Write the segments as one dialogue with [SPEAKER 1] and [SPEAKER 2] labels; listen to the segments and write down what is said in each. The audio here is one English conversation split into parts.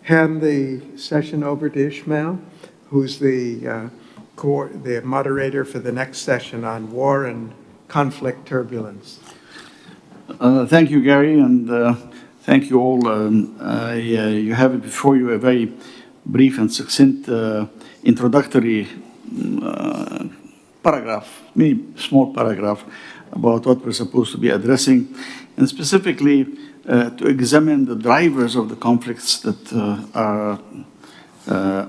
[SPEAKER 1] hand the session over to Ismail, who's the moderator for the next session on war and conflict turbulence.
[SPEAKER 2] Thank you, Gary, and thank you all. You have before you a very brief and succinct introductory paragraph, small paragraph about what we're supposed to be addressing, and specifically to examine the drivers of the conflicts that are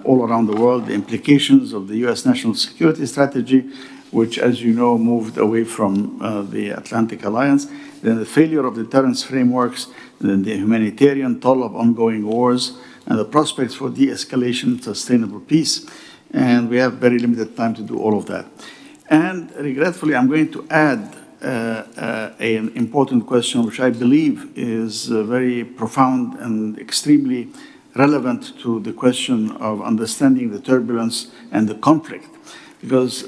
[SPEAKER 2] all around the world, the implications of the U.S. national security strategy, which, as you know, moved away from the Atlantic Alliance, then the failure of deterrence frameworks, then the humanitarian toll of ongoing wars, and the prospects for de-escalation and sustainable peace. And we have very limited time to do all of that. And regretfully, I'm going to add an important question, which I believe is very profound and extremely relevant to the question of understanding the turbulence and the conflict. Because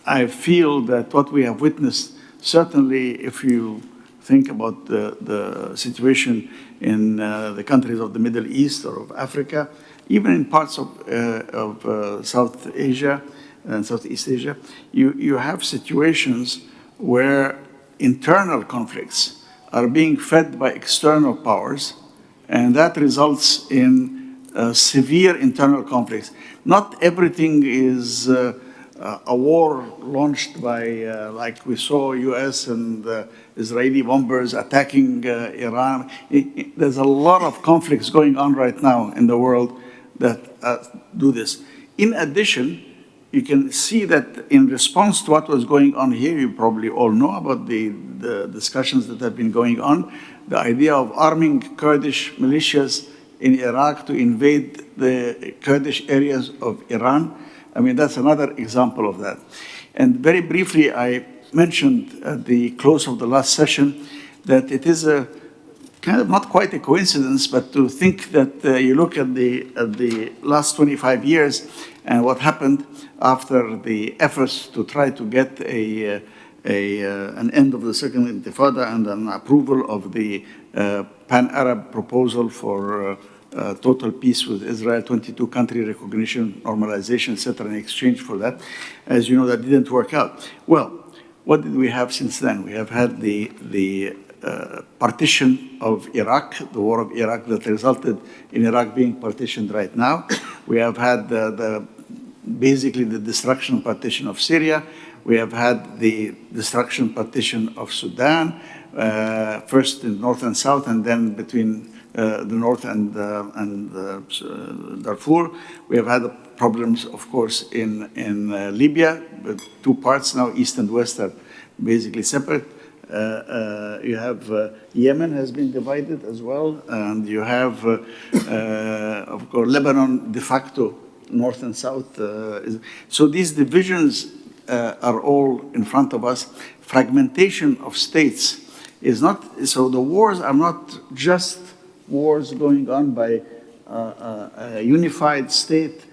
[SPEAKER 2] I feel that what we have witnessed, certainly if you think about the situation in the countries of the Middle East or of Africa, even in parts of South Asia and Southeast Asia, you have situations where internal conflicts are being fed by external powers, and that results in severe internal conflicts. Not everything is a war launched by, like we saw US and Israeli bombers attacking Iran. There's a lot of conflicts going on right now in the world that do this. In addition, you can see that in response to what was going on here, you probably all know about the discussions that have been going on, the idea of arming Kurdish militias in Iraq to invade the Kurdish areas of Iran. I mean, that's another example of that. And very briefly, I mentioned at the close of the last session that it is a kind of not quite a coincidence, but to think that you look at the last 25 years and what happened after the efforts to try to get an end of the Second Intifada and an approval of the Pan-Arab proposal for total peace with Israel, 22-country recognition, normalization, etc., in exchange for that. As you know, that didn't work out. Well, what did we have since then? We have had the partition of Iraq, the war of Iraq that resulted in Iraq being partitioned right now. We have had basically the destruction and partition of Syria. We have had the destruction and partition of Sudan, first in north and south, and then between the north and Darfur. We have had problems, of course, in Libya, with two parts now, east and west are basically separate. You have Yemen has been divided as well, and you have, of course, Lebanon de facto, north and south. So these divisions are all in front of us. Fragmentation of states is not, so the wars are not just wars going on by a unified state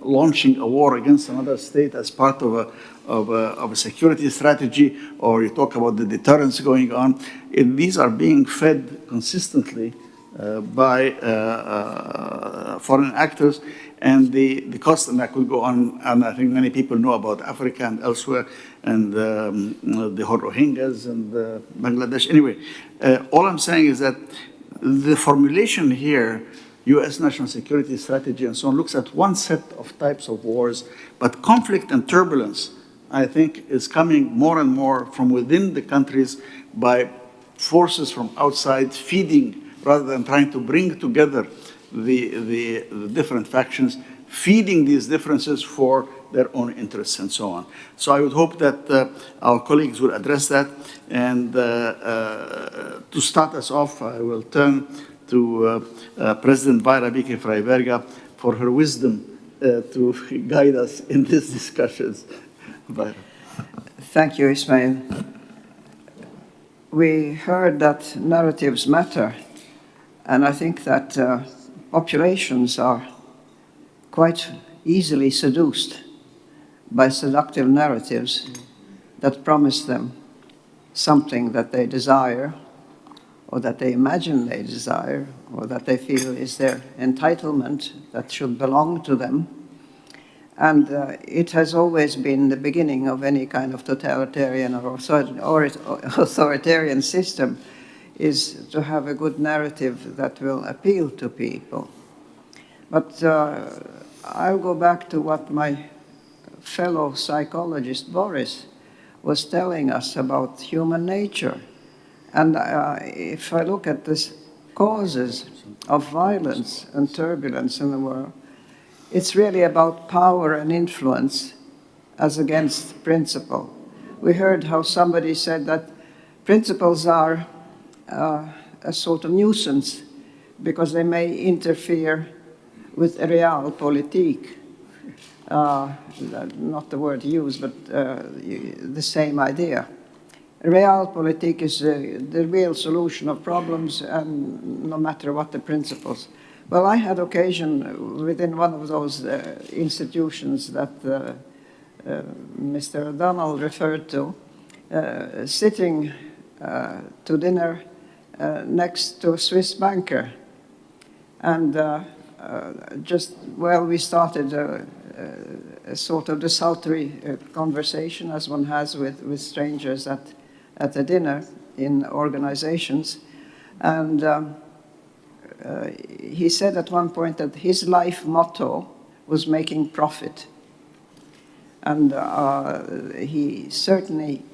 [SPEAKER 2] launching a war against another state as part of a security strategy, or you talk about the deterrence going on. These are being fed consistently by foreign actors, and the cost, and I could go on, and I think many people know about Africa and elsewhere, and the Rohingyas and Bangladesh. Anyway, all I'm saying is that the formulation here, U.S. national security strategy and so on, looks at one set of types of wars, but conflict and turbulence, I think, is coming more and more from within the countries by forces from outside feeding, rather than trying to bring together the different factions, feeding these differences for their own interests and so on. So I would hope that our colleagues will address that. And to start us off, I will turn to President Vaira Bike-Freiberga for her wisdom to guide us in these discussions. Vaira.
[SPEAKER 3] Thank you, Ismail. We heard that narratives matter, and I think that populations are quite easily seduced by seductive narratives that promise them something that they desire or that they imagine they desire, or that they feel is their entitlement that should belong to them. And it has always been the beginning of any kind of totalitarian or authoritarian system, is to have a good narrative that will appeal to people. But I'll go back to what my fellow psychologist Boris was telling us about human nature. And if I look at the causes of violence and turbulence in the world, it's really about power and influence as against principle. We heard how somebody said that principles are a sort of nuisance because they may interfere with realpolitik. Not the word used, but the same idea. Realpolitik is the real solution of problems, and no matter what the principles. Well, I had occasion within one of those institutions that Mr. O'Donnell referred to, sitting to dinner next to a Swiss banker. And we started a sort of desultory conversation, as one has with strangers at a dinner in organizations. And he said at one point that his life motto was making profit. And he certainly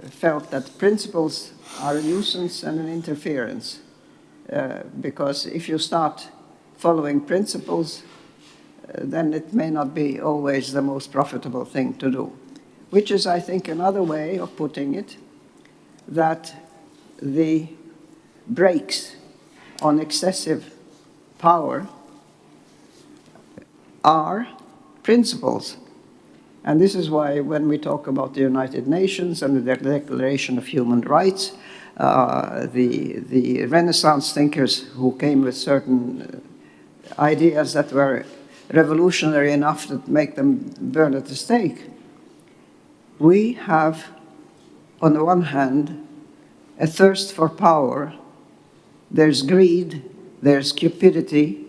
[SPEAKER 3] felt that principles are a nuisance and an interference. Because if you start following principles, then it may not be always the most profitable thing to do. Which is, I think, another way of putting it, that the brakes on excessive power are principles. And this is why when we talk about the United Nations and the Declaration of Human Rights, the Renaissance thinkers who came with certain ideas that were revolutionary enough to make them burn at the stake, we have, on the one hand, a thirst for power. There's greed, there's cupidity,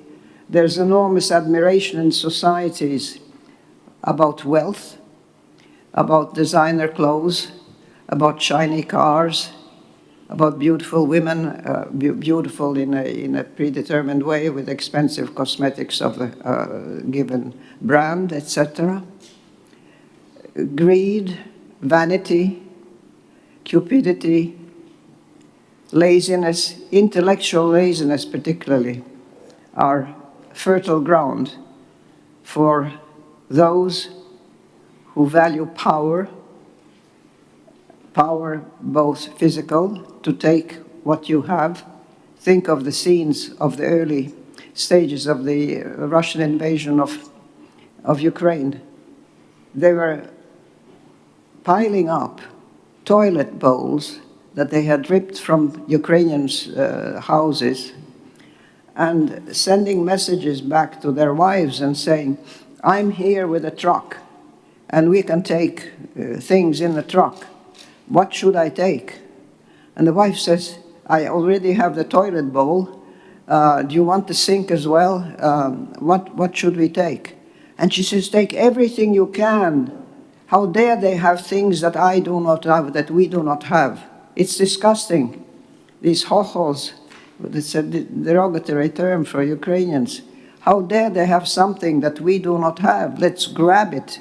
[SPEAKER 3] there's enormous admiration in societies about wealth, about designer clothes, about shiny cars, about beautiful women, beautiful in a predetermined way with expensive cosmetics of a given brand, etc. Greed, vanity, cupidity, laziness, intellectual laziness particularly, are fertile ground for those who value power, power both physical, to take what you have. Think of the scenes of the early stages of the Russian invasion of Ukraine. They were piling up toilet bowls that they had ripped from Ukrainians' houses and sending messages back to their wives and saying, I'm here with a truck and we can take things in the truck. What should I take? And the wife says, I already have the toilet bowl. Do you want the sink as well? What should we take? And she says, take everything you can. How dare they have things that I do not have, that we do not have? It's disgusting. These hochos, it's a derogatory term for Ukrainians. How dare they have something that we do not have? Let's grab it.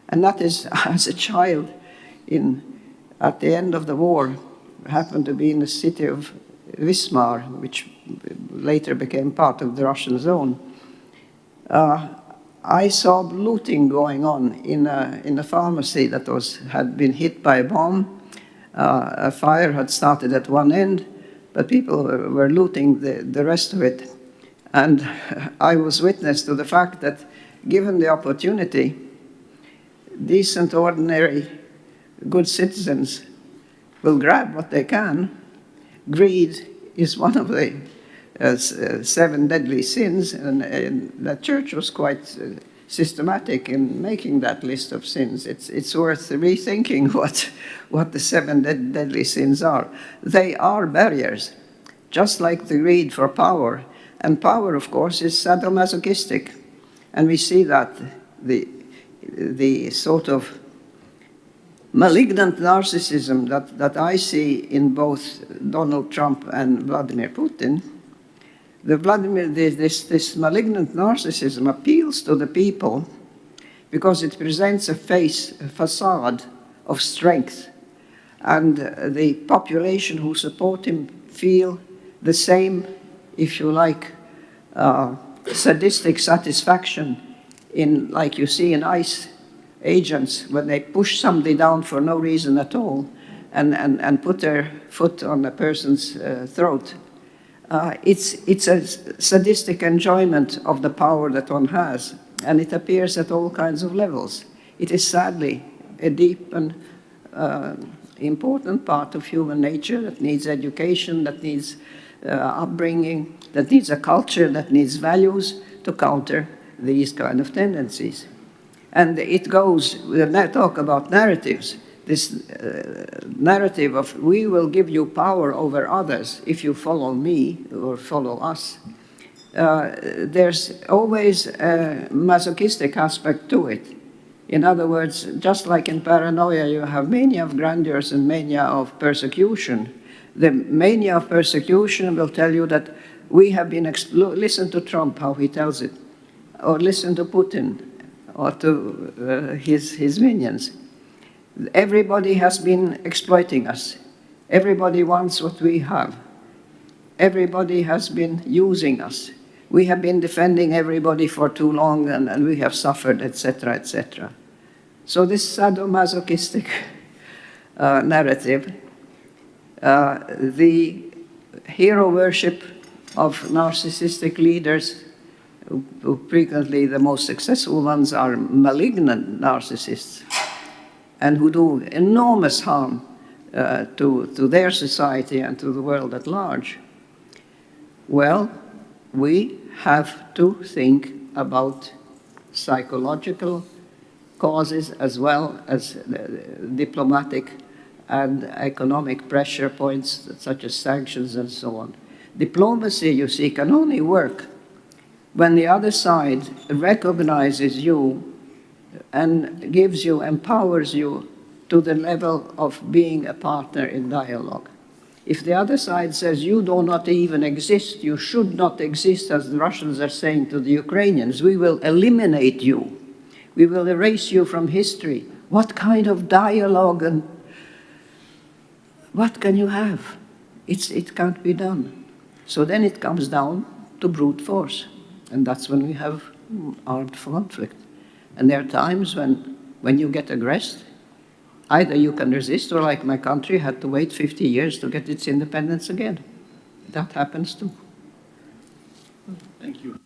[SPEAKER 3] And that is, as a child, at the end of the war, happened to be in the city of Wismar, which later became part of the Russian zone. I saw looting going on in a pharmacy that had been hit by a bomb. A fire had started at one end, but people were looting the rest of it. And I was witness to the fact that, given the opportunity, decent, ordinary, good citizens will grab what they can. Greed is one of the 7 deadly sins, and the church was quite systematic in making that list of sins. It's worth rethinking what the 7 deadly sins are. They are barriers just like the greed for power. And power, of course, is sadomasochistic. And we see that the sort of malignant narcissism that I see in both Donald Trump and Vladimir Putin, this malignant narcissism appeals to the people because it presents a facade of strength. And the population who support him feel the same, if you like, sadistic satisfaction in, like you see in ICE agents, when they push somebody down for no reason at all and put their foot on a person's throat. It's a sadistic enjoyment of the power that one has, and it appears at all kinds of levels. It is sadly a deep and important part of human nature that needs education, that needs upbringing, that needs a culture, that needs values to counter these kind of tendencies. And it goes, when I talk about narratives, this narrative of we will give you power over others if you follow me or follow us. There's always a masochistic aspect to it. In other words, just like in paranoia, you have mania of grandeur and mania of persecution. The mania of persecution will tell you that we have been, listen to Trump, how he tells it, or listen to Putin, or to his minions. Everybody has been exploiting us. Everybody wants what we have. Everybody has been using us. We have been defending everybody for too long, and we have suffered, etc., etc. So this sadomasochistic narrative, the hero worship of narcissistic leaders, who frequently the most successful ones are malignant narcissists, and who do enormous harm to their society and to the world at large. Well, we have to think about psychological causes as well as diplomatic and economic pressure points such as sanctions and so on. Diplomacy, you see, can only work when the other side recognizes you and gives you, empowers you to the level of being a partner in dialogue. If the other side says you do not even exist, you should not exist, as the Russians are saying to the Ukrainians, we will eliminate you. We will erase you from history. What kind of dialogue and what can you have? It can't be done. So then it comes down to brute force. And that's when we have armed conflict. And there are times when you get aggressed, either you can resist, or like my country had to wait 50 years to get its independence again. That happens too.
[SPEAKER 2] Thank you.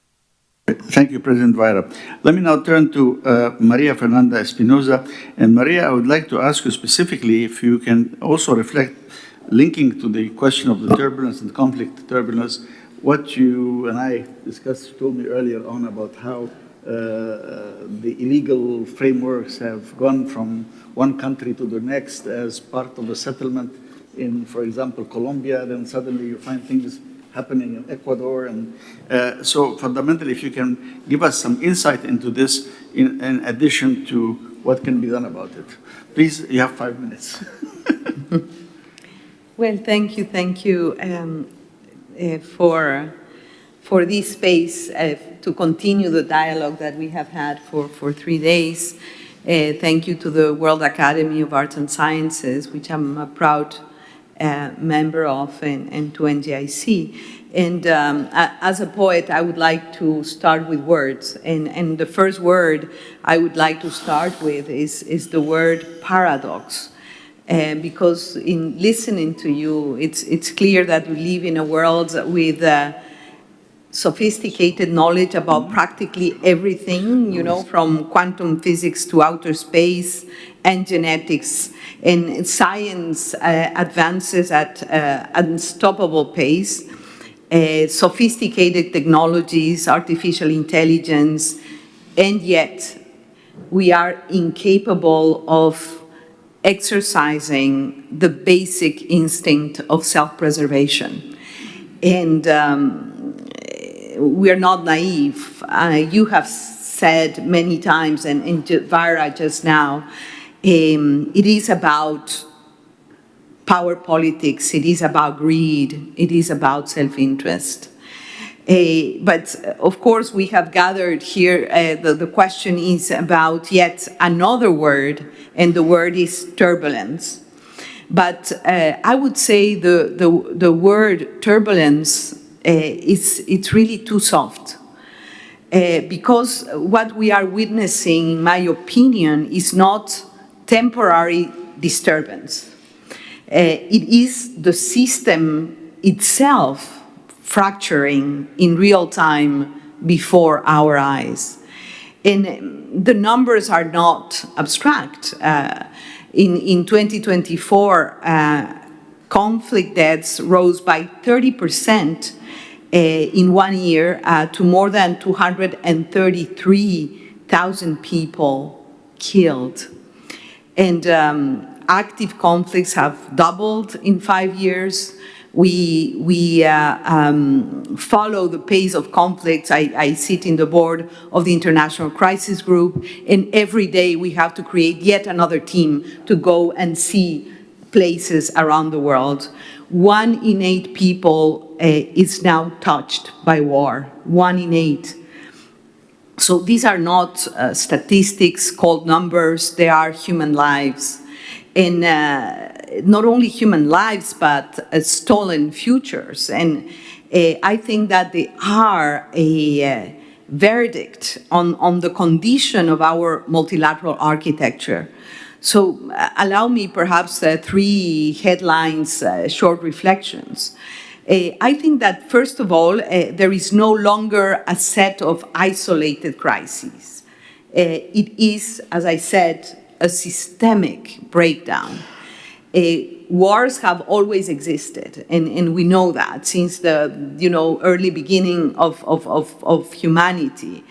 [SPEAKER 2] Thank you, President Vieira. Let me now turn to Maria Fernanda Espinosa. And Maria, I would like to ask you specifically if you can also reflect, linking to the question of the turbulence and conflict turbulence, what you and I discussed, told me earlier on about how the illegal frameworks have gone from one country to the next as part of a settlement in, for example, Colombia, then suddenly you find things happening in Ecuador. And so fundamentally, if you can give us some insight into this in addition to what can be done about it. Please, you have 5 minutes.
[SPEAKER 4] Well, thank you for this space to continue the dialogue that we have had for 3 days. Thank you to the World Academy of Arts and Sciences, which I'm a proud member of, and to NGIC. And as a poet, I would like to start with words. And the first word I would like to start with is the word paradox. Because in listening to you, it's clear that we live in a world with sophisticated knowledge about practically everything, you know, from quantum physics to outer space and genetics. And science advances at unstoppable pace. Sophisticated technologies, artificial intelligence, and yet we are incapable of exercising the basic instinct of self-preservation. And we are not naive. You have said many times, and Vara just now, it is about power politics, it is about greed, it is about self-interest. But of course, we have gathered here, the question is about yet another word, and the word is turbulence. But I would say the word turbulence, it's really too soft. Because what we are witnessing, in my opinion, is not temporary disturbance. It is the system itself fracturing in real time before our eyes. And the numbers are not abstract. In 2024, conflict deaths rose by 30% in 1 year to more than 233,000 people killed. And active conflicts have doubled in 5 years. We follow the pace of conflicts. I sit in the board of the International Crisis Group, and every day we have to create yet another team to go and see places around the world. 1 in 8 people is now touched by war, 1 in 8. So these are not statistics, cold numbers, they are human lives. And not only human lives, but stolen futures. And I think that they are a verdict on the condition of our multilateral architecture. So allow me perhaps 3 headlines, short reflections. I think that, first of all, there is no longer a set of isolated crises. It is, as I said, a systemic breakdown. Wars have always existed, and we know that since the early beginning of humanity.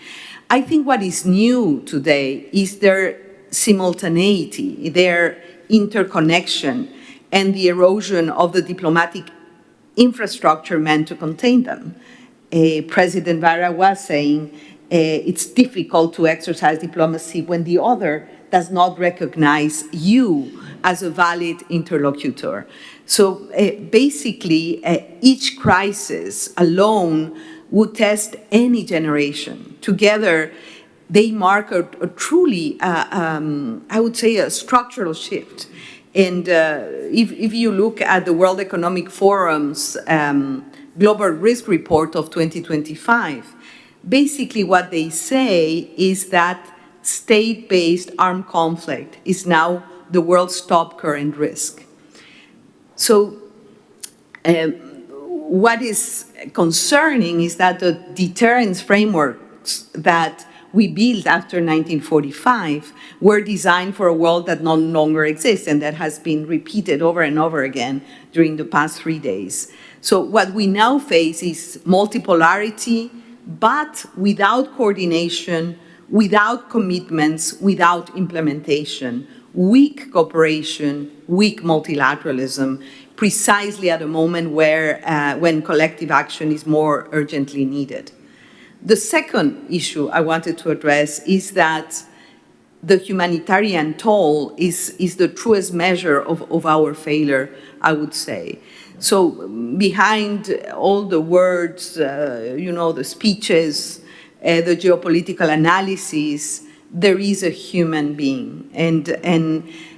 [SPEAKER 4] I think what is new today is their simultaneity, their interconnection, and the erosion of the diplomatic infrastructure meant to contain them. President Vara was saying it's difficult to exercise diplomacy when the other does not recognize you as a valid interlocutor. So basically, each crisis alone would test any generation. Together, they mark a truly, I would say, a structural shift. And if you look at the World Economic Forum's Global Risk Report of 2025, basically what they say is that state-based armed conflict is now the world's top current risk. So what is concerning is that the deterrence frameworks that we built after 1945 were designed for a world that no longer exists, and that has been repeated over and over again during the past 3 days. So what we now face is multipolarity, but without coordination, without commitments, without implementation, weak cooperation, weak multilateralism, precisely at a moment when collective action is more urgently needed. The second issue I wanted to address is that the humanitarian toll is the truest measure of our failure, I would say. So behind all the words, the speeches, the geopolitical analysis, there is a human being. And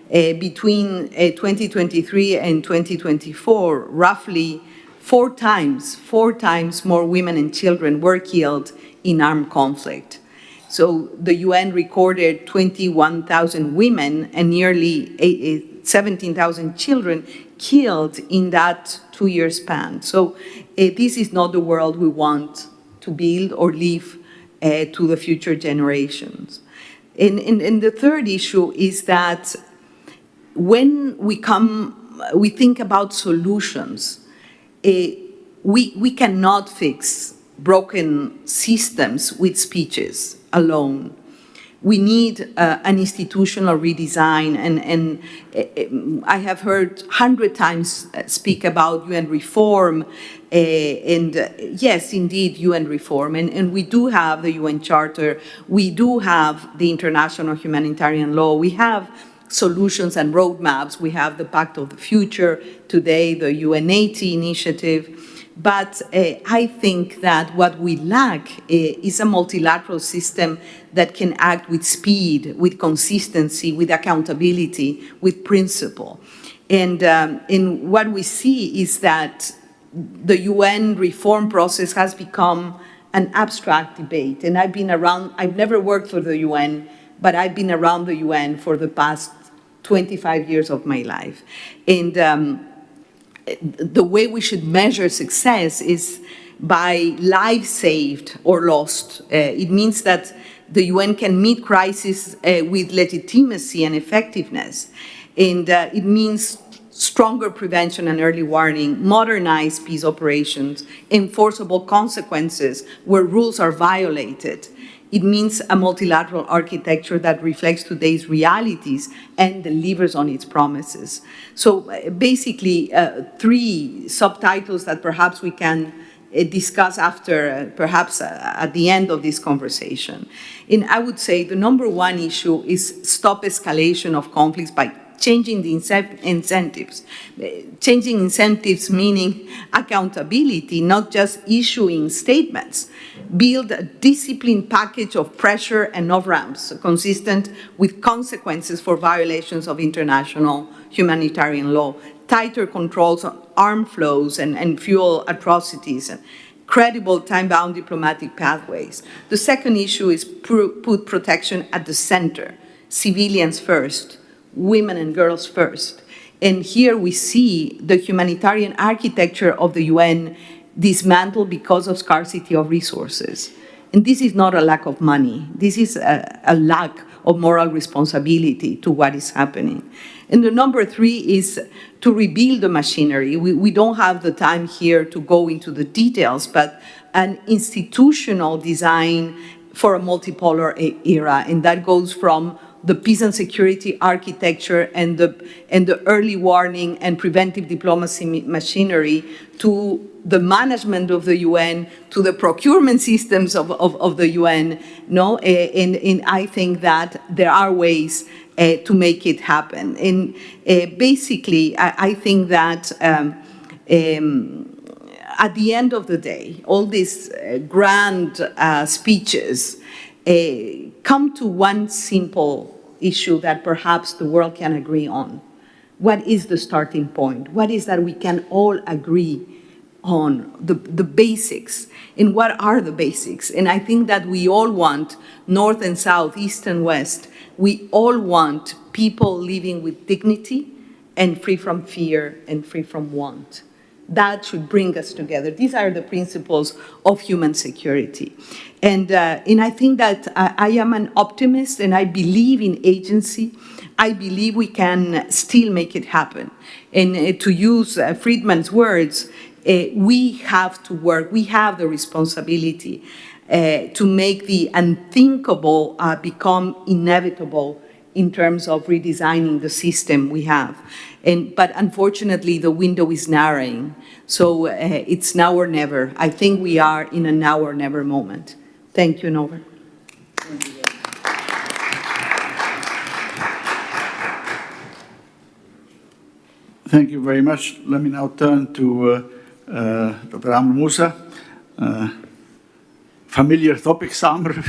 [SPEAKER 4] between 2023 and 2024, roughly 4 times more women and children were killed in armed conflict. So the UN recorded 21,000 women and nearly 17,000 children killed in that 2-year span. So this is not the world we want to build or leave to the future generations. And the third issue is that when we think about solutions, we cannot fix broken systems with speeches alone. We need an institutional redesign, and I have heard 100 times speak about UN reform, yes, indeed, UN reform, and we do have the UN Charter, we do have the international humanitarian law, we have solutions and roadmaps, we have the Pact of the Future, today the UN80 initiative. But I think that what we lack is a multilateral system that can act with speed, with consistency, with accountability, with principle. And what we see is that the UN reform process has become an abstract debate. And I've never worked for the UN, but I've been around the UN for the past 25 years of my life. And the way we should measure success is by lives saved or lost. It means that the UN can meet crises with legitimacy and effectiveness. And it means stronger prevention and early warning, modernized peace operations, enforceable consequences where rules are violated. It means a multilateral architecture that reflects today's realities and delivers on its promises. So basically, three subtitles that perhaps we can discuss after, perhaps at the end of this conversation. And I would say the number one issue is stop escalation of conflicts by changing the incentives. Changing incentives meaning accountability, not just issuing statements. Build a disciplined package of pressure and off-ramps consistent with consequences for violations of international humanitarian law. Tighter controls on armed flows and fuel atrocities. And credible time-bound diplomatic pathways. The second issue is put protection at the center. Civilians first. Women and girls first. And here we see the humanitarian architecture of the UN dismantled because of scarcity of resources. And this is not a lack of money. This is a lack of moral responsibility to what is happening. And the number three is to rebuild the machinery. We don't have the time here to go into the details, but an institutional design for a multipolar era. And that goes from the peace and security architecture and the early warning and preventive diplomacy machinery to the management of the UN, to the procurement systems of the UN, no? And I think that there are ways to make it happen. And basically, I think that at the end of the day, all these grand speeches come to one simple issue that perhaps the world can agree on. What is the starting point? What is that we can all agree on, the basics? And what are the basics? And I think that we all want, North and South, East and West, we all want people living with dignity and free from fear and free from want. That should bring us together. These are the principles of human security. And I think that I am an optimist and I believe in agency. I believe we can still make it happen. And to use Friedman's words, we have to work, we have the responsibility to make the unthinkable become inevitable in terms of redesigning the system we have. But unfortunately, the window is narrowing. So it's now or never. I think we are in a now or never moment. Thank you, Norbert.
[SPEAKER 2] Thank you very much. Let me now turn to Dr. Amr Moussa. Familiar topic, Amr.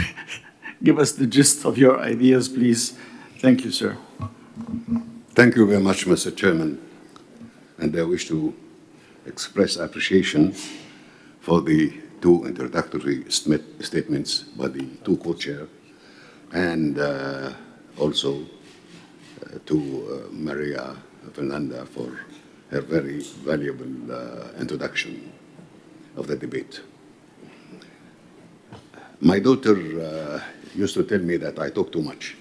[SPEAKER 2] Give us the gist of your ideas, please. Thank you, sir.
[SPEAKER 5] Thank you very much, Mr. Chairman. And I wish to express appreciation for the two introductory statements by the two co-chairs, and also to Maria Fernanda for her very valuable introduction of the debate. My daughter used to tell me that I talk too much.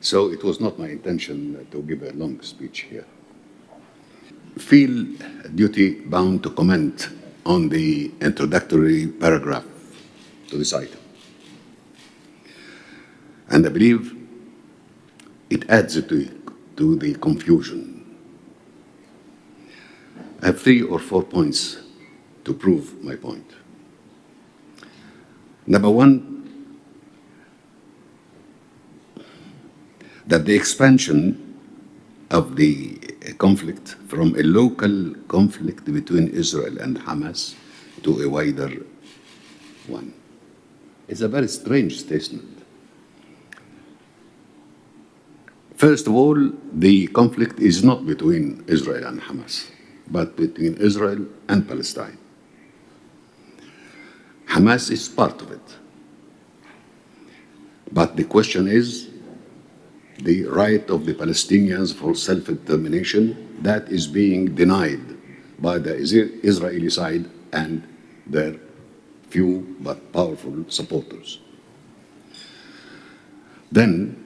[SPEAKER 5] So it was not my intention to give a long speech here. Feel duty bound to comment on the introductory paragraph to this item. And I believe it adds to the confusion. I have 3 or 4 points to prove my point. Number one, that the expansion of the conflict from a local conflict between Israel and Hamas to a wider one is a very strange statement. First of all, the conflict is not between Israel and Hamas, but between Israel and Palestine. Hamas is part of it. But the question is the right of the Palestinians for self-determination that is being denied by the Israeli side and their few but powerful supporters. Then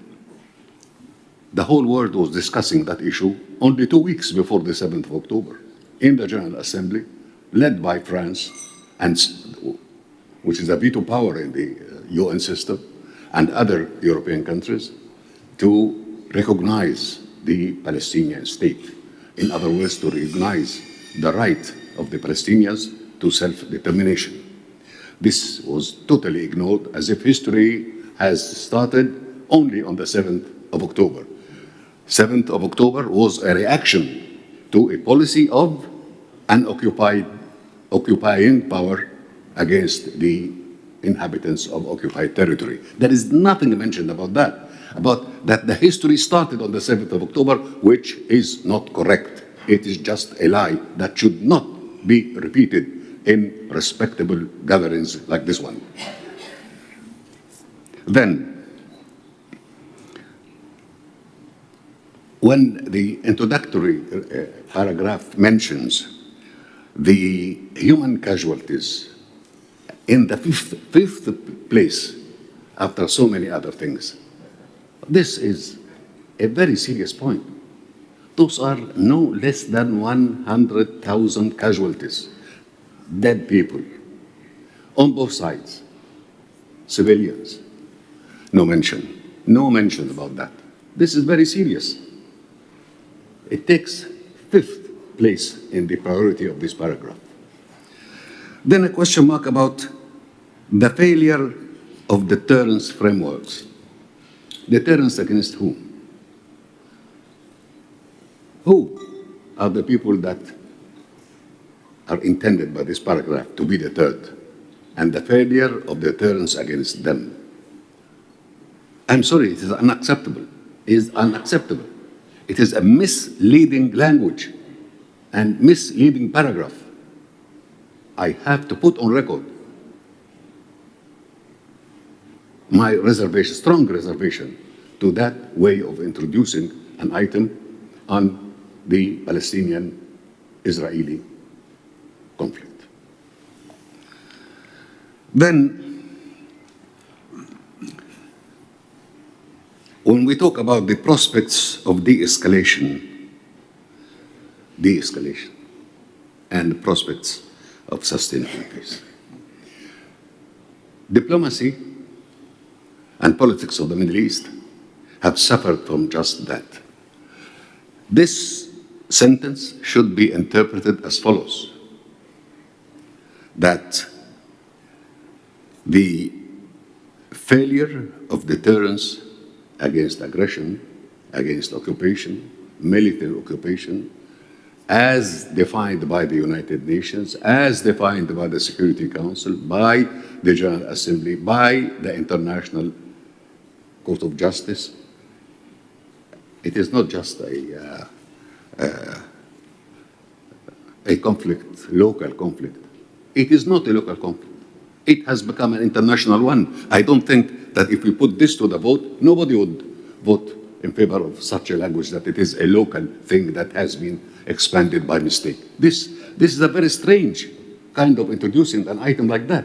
[SPEAKER 5] the whole world was discussing that issue only 2 weeks before the 7th of October in the General Assembly, led by France, which is a veto power in the UN system, and other European countries, to recognize the Palestinian state. In other words, to recognize the right of the Palestinians to self-determination. This was totally ignored, as if history has started only on the 7th of October. 7th of October was a reaction to a policy of an occupying power against the inhabitants of occupied territory. There is nothing mentioned about that the history started on the 7th of October, which is not correct. It is just a lie that should not be repeated in respectable gatherings like this one. Then, when the introductory paragraph mentions the human casualties in the fifth place after so many other things, this is a very serious point. Those are no less than 100,000 casualties, dead people, on both sides, civilians. No mention about that. This is very serious. It takes 5th place in the priority of this paragraph. Then a question mark about the failure of deterrence frameworks. Deterrence against whom? Who are the people that are intended by this paragraph to be deterred? And the failure of deterrence against them. I'm sorry, it is unacceptable. It is unacceptable. It is a misleading language and misleading paragraph. I have to put on record my reservation, strong reservation, to that way of introducing an item on the Palestinian-Israeli conflict. Then, when we talk about the prospects of de-escalation, and the prospects of sustainable peace, diplomacy and politics of the Middle East have suffered from just that. This sentence should be interpreted as follows: that the failure of deterrence against aggression, against occupation, military occupation, as defined by the United Nations, as defined by the Security Council, by the General Assembly, by the International Court of Justice. It is not just a conflict, local conflict. It is not a local conflict. It has become an international one. I don't think that if we put this to the vote, nobody would vote in favor of such a language, that it is a local thing that has been expanded by mistake. This is a very strange kind of introducing an item like that.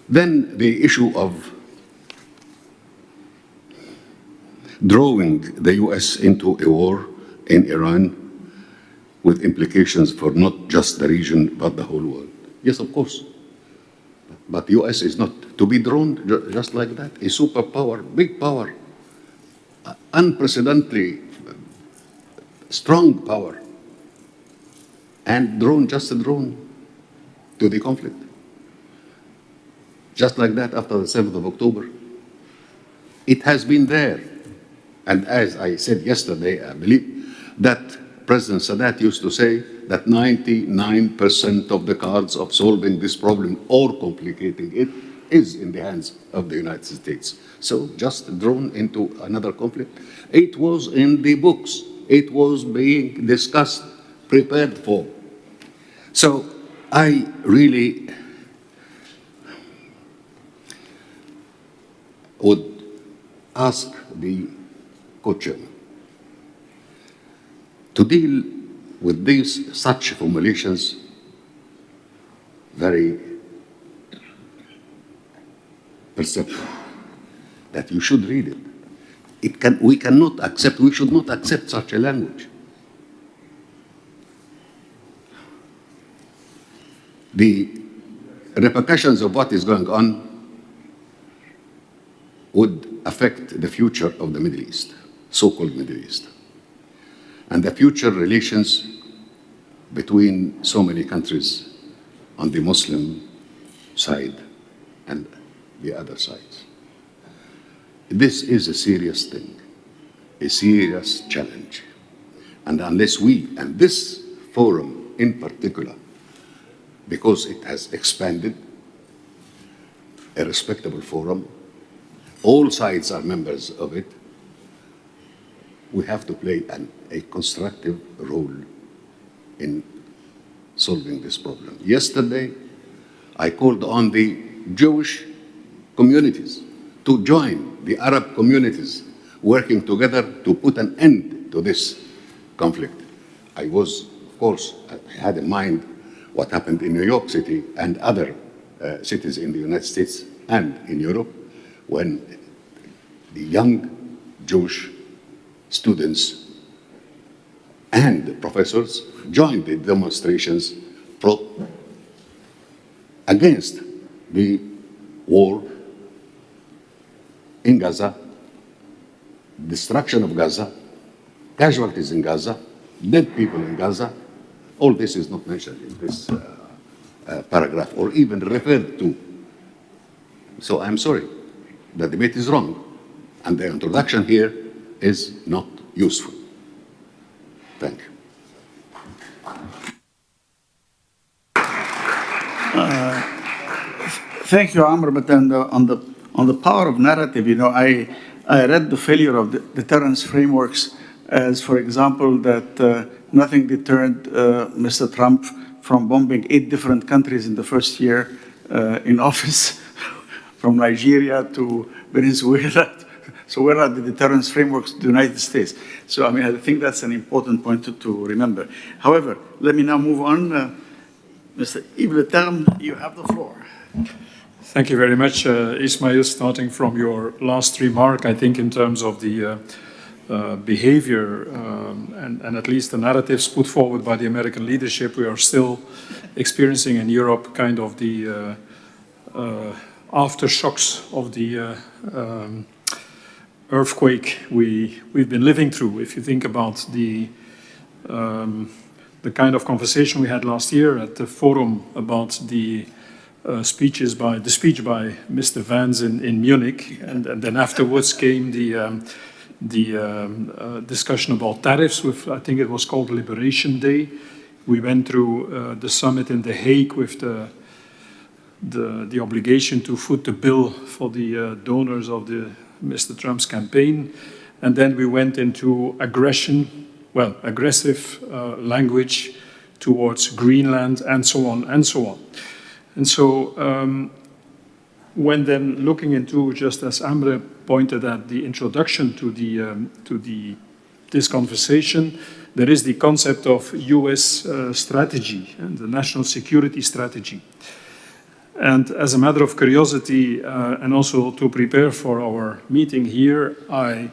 [SPEAKER 5] Then the issue of drawing the US into a war in Iran with implications for not just the region, but the whole world. Yes, of course. But the US is not to be drawn just like that. A superpower, big power, unprecedentedly strong power, and drawn, just drawn to the conflict. Just like that after the 7th of October. It has been there. And as I said yesterday, I believe that President Sadat used to say that 99% of the cards of solving this problem or complicating it is in the hands of the United States. So just drawn into another conflict. It was in the books. It was being discussed, prepared for. So I really would ask the co-chairman to deal with these such formulations very perceptive, that you should read it. We cannot accept, we should not accept such a language. The repercussions of what is going on would affect the future of the Middle East, so-called Middle East, and the future relations between so many countries on the Muslim side and the other sides. This is a serious thing, a serious challenge. And unless we, and this forum in particular, because it has expanded, a respectable forum, all sides are members of it, we have to play a constructive role in solving this problem. Yesterday, I called on the Jewish communities to join the Arab communities working together to put an end to this conflict. I was, of course, I had in mind what happened in New York City and other cities in the United States and in Europe, when the young Jewish students and professors joined the demonstrations against the war in Gaza, destruction of Gaza, casualties in Gaza, dead people in Gaza. All this is not mentioned in this paragraph or even referred to. So I'm sorry, the debate is wrong, and the introduction here is not useful. Thank you.
[SPEAKER 2] Thank you, Amr. But then on the power of narrative, I read the failure of the deterrence frameworks as, for example, that nothing deterred Mr. Trump from bombing 8 different countries in the first year in office, from Nigeria to Venezuela. So where are the deterrence frameworks of the United States? So, I think that's an important point to remember. However, let me now move on. Mr. Yves Le Terme, you have the floor.
[SPEAKER 6] Thank you very much, Ismail. Starting from your last remark, I think in terms of the behavior and at least the narratives put forward by the American leadership, we are still experiencing in Europe kind of the aftershocks of the earthquake we've been living through. If you think about the kind of conversation we had last year at the forum about the speech by Mr. Vance in Munich, and then afterwards came the discussion about tariffs with, I think it was called Liberation Day. We went through the summit in The Hague with the obligation to foot the bill for the donors of the Mr. Trump's campaign, and then we went into aggressive language towards Greenland, and so on and so on. And so when then looking into, just as Amre pointed at, the introduction to this conversation, there is the concept of US strategy and the national security strategy. And as a matter of curiosity, and also to prepare for our meeting here, I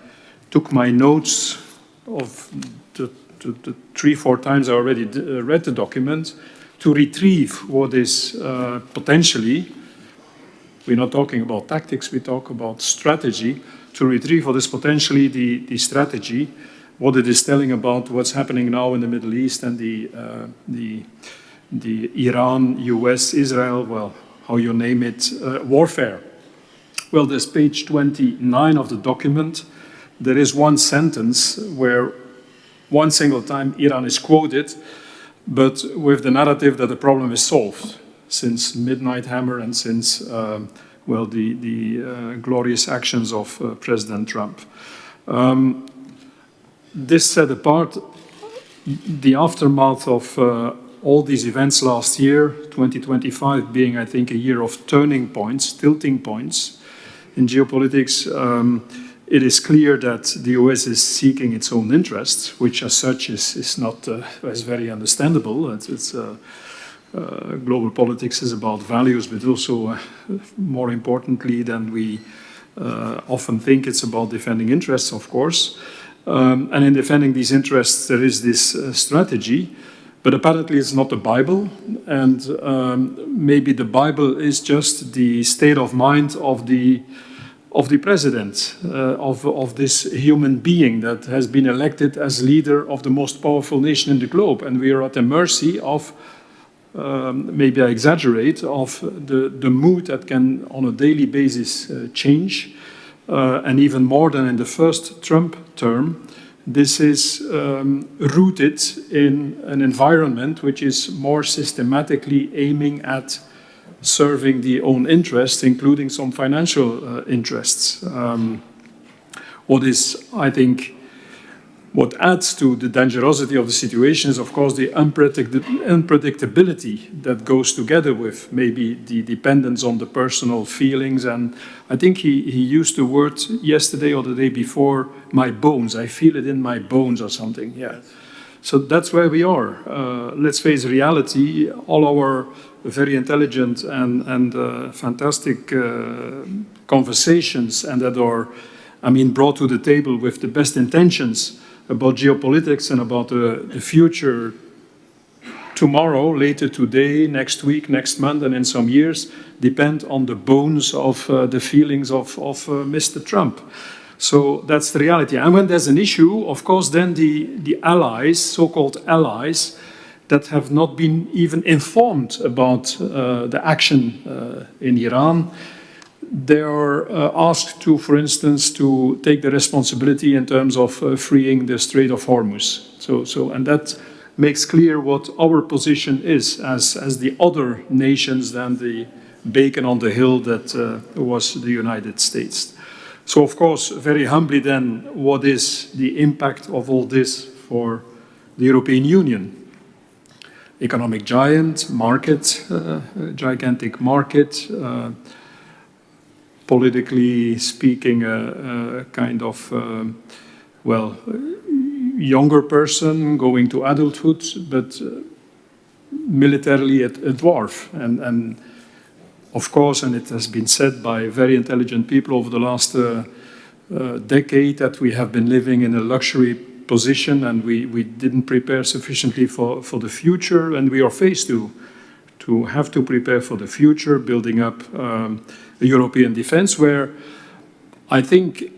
[SPEAKER 6] took my notes of the 3-4 times I already read the document to retrieve what is potentially we're not talking about tactics, we talk about strategy to retrieve what is potentially the strategy, what it is telling about what's happening now in the Middle East and the Iran, US, Israel, well, how you name it, warfare. Well, there's page 29 of the document. There is one sentence where one single time Iran is quoted, but with the narrative that the problem is solved since Midnight Hammer and since, well, the glorious actions of President Trump. This set apart the aftermath of all these events last year, 2025 being, I think, a year of turning points, tilting points in geopolitics. It is clear that the US is seeking its own interests, which as such is not is very understandable. Global politics is about values, but also more importantly than we often think, it's about defending interests, of course. And in defending these interests, there is this strategy, but apparently it's not the Bible, and maybe the Bible is just the state of mind of the president, of this human being that has been elected as leader of the most powerful nation in the globe. And we are at the mercy of, maybe I exaggerate, of the mood that can on a daily basis change. And even more than in the first Trump term, this is rooted in an environment which is more systematically aiming at serving the own interests, including some financial interests. What is, I think, what adds to the dangerosity of the situation is, of course, the unpredictability that goes together with maybe the dependence on the personal feelings. And I think he used the word yesterday or the day before, my bones. I feel it in my bones or something. Yeah. So that's where we are. Let's face reality. All our very intelligent and fantastic conversations, and that are, I mean, brought to the table with the best intentions about geopolitics and about the future tomorrow, later today, next week, next month, and in some years, depend on the bones of the feelings of Mr. Trump. So that's the reality. And when there's an issue, of course, then the allies, so-called allies, that have not been even informed about the action in Iran, they are asked to, for instance, to take the responsibility in terms of freeing the Strait of Hormuz. And that makes clear what our position is as the other nations than the bacon on the hill that was the United States. So, of course, very humbly then, what is the impact of all this for the European Union? Economic giant, market, gigantic market, politically speaking, a kind of, well, younger person going to adulthood, but militarily a dwarf. And of course, and it has been said by very intelligent people over the last decade, that we have been living in a luxury position and we didn't prepare sufficiently for the future, and we are faced to have to prepare for the future, building up a European defense, where I think,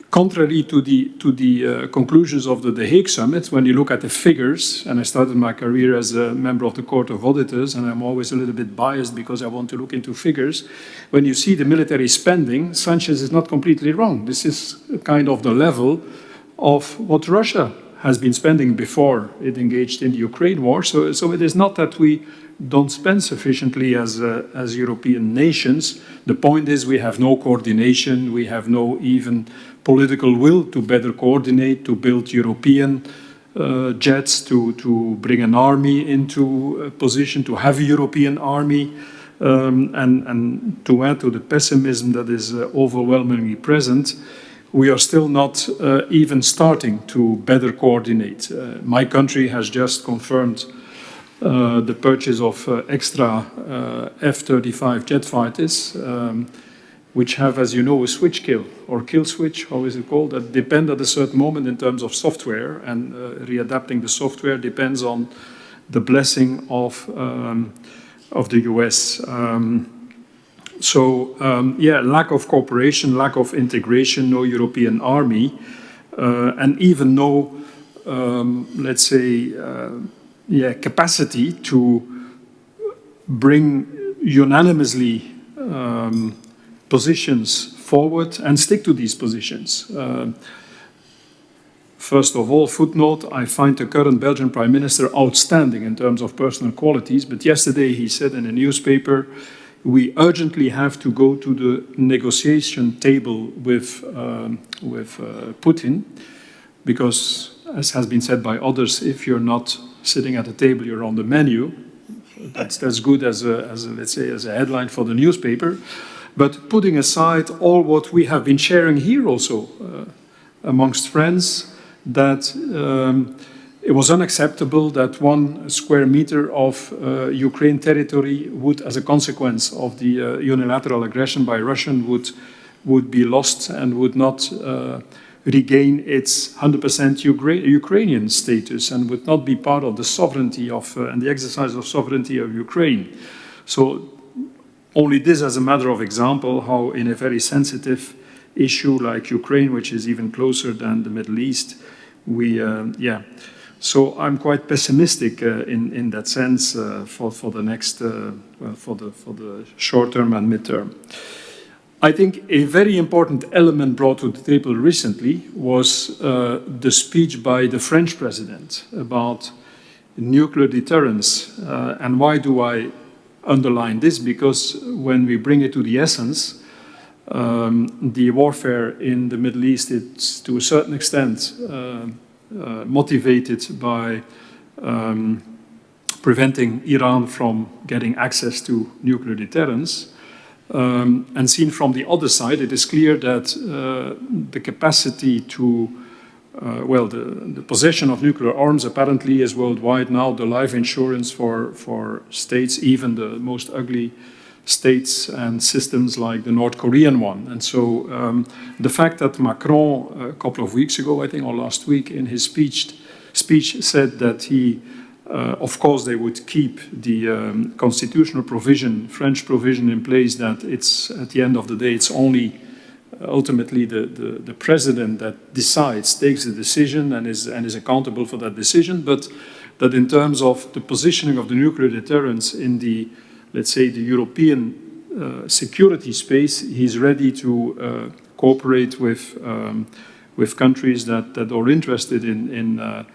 [SPEAKER 6] contrary to the conclusions of the Hague Summit, when you look at the figures, and I started my career as a member of the Court of Auditors, and I'm always a little bit biased because I want to look into figures, when you see the military spending, Sanchez is not completely wrong. This is kind of the level of what Russia has been spending before it engaged in the Ukraine war. So it is not that we don't spend sufficiently as European nations. The point is we have no coordination, we have no even political will to better coordinate, to build European jets, to bring an army into a position, to have a European army, and to add to the pessimism that is overwhelmingly present, we are still not even starting to better coordinate. My country has just confirmed the purchase of extra F-35 jet fighters, which have, as you know, a switch kill, or kill switch, how is it called, that depend at a certain moment in terms of software, and readapting the software depends on the blessing of the US. Yeah, lack of cooperation, lack of integration, no European army, and even no, let's say, capacity to bring unanimously positions forward and stick to these positions. First of all, footnote, I find the current Belgian Prime Minister outstanding in terms of personal qualities, but yesterday he said in a newspaper, we urgently have to go to the negotiation table with Putin, because, as has been said by others, if you're not sitting at the table, you're on the menu. That's good as let's say, as a headline for the newspaper. But putting aside all what we have been sharing here also amongst friends, that it was unacceptable that 1 square meter of Ukraine territory would, as a consequence of the unilateral aggression by Russia, would be lost and would not regain its 100% Ukrainian status and would not be part of the sovereignty of and the exercise of sovereignty of Ukraine. So only this as a matter of example, how in a very sensitive issue like Ukraine, which is even closer than the Middle East, So I'm quite pessimistic in that sense for the next, for the short term and midterm. I think a very important element brought to the table recently was the speech by the French president about nuclear deterrence. And why do I underline this? Because when we bring it to the essence, the warfare in the Middle East is to a certain extent motivated by preventing Iran from getting access to nuclear deterrence. And seen from the other side, it is clear that the capacity to, the possession of nuclear arms apparently is worldwide now the life insurance for states, even the most ugly states and systems like the North Korean one. And so the fact that Macron, a couple of weeks ago, I think, or last week, in his speech said that he, of course, they would keep the constitutional provision, French provision in place, that it's, at the end of the day, it's only ultimately the president that decides, takes the decision and is accountable for that decision, but that in terms of the positioning of the nuclear deterrence in the, let's say, the European security space, he's ready to cooperate with countries that are interested in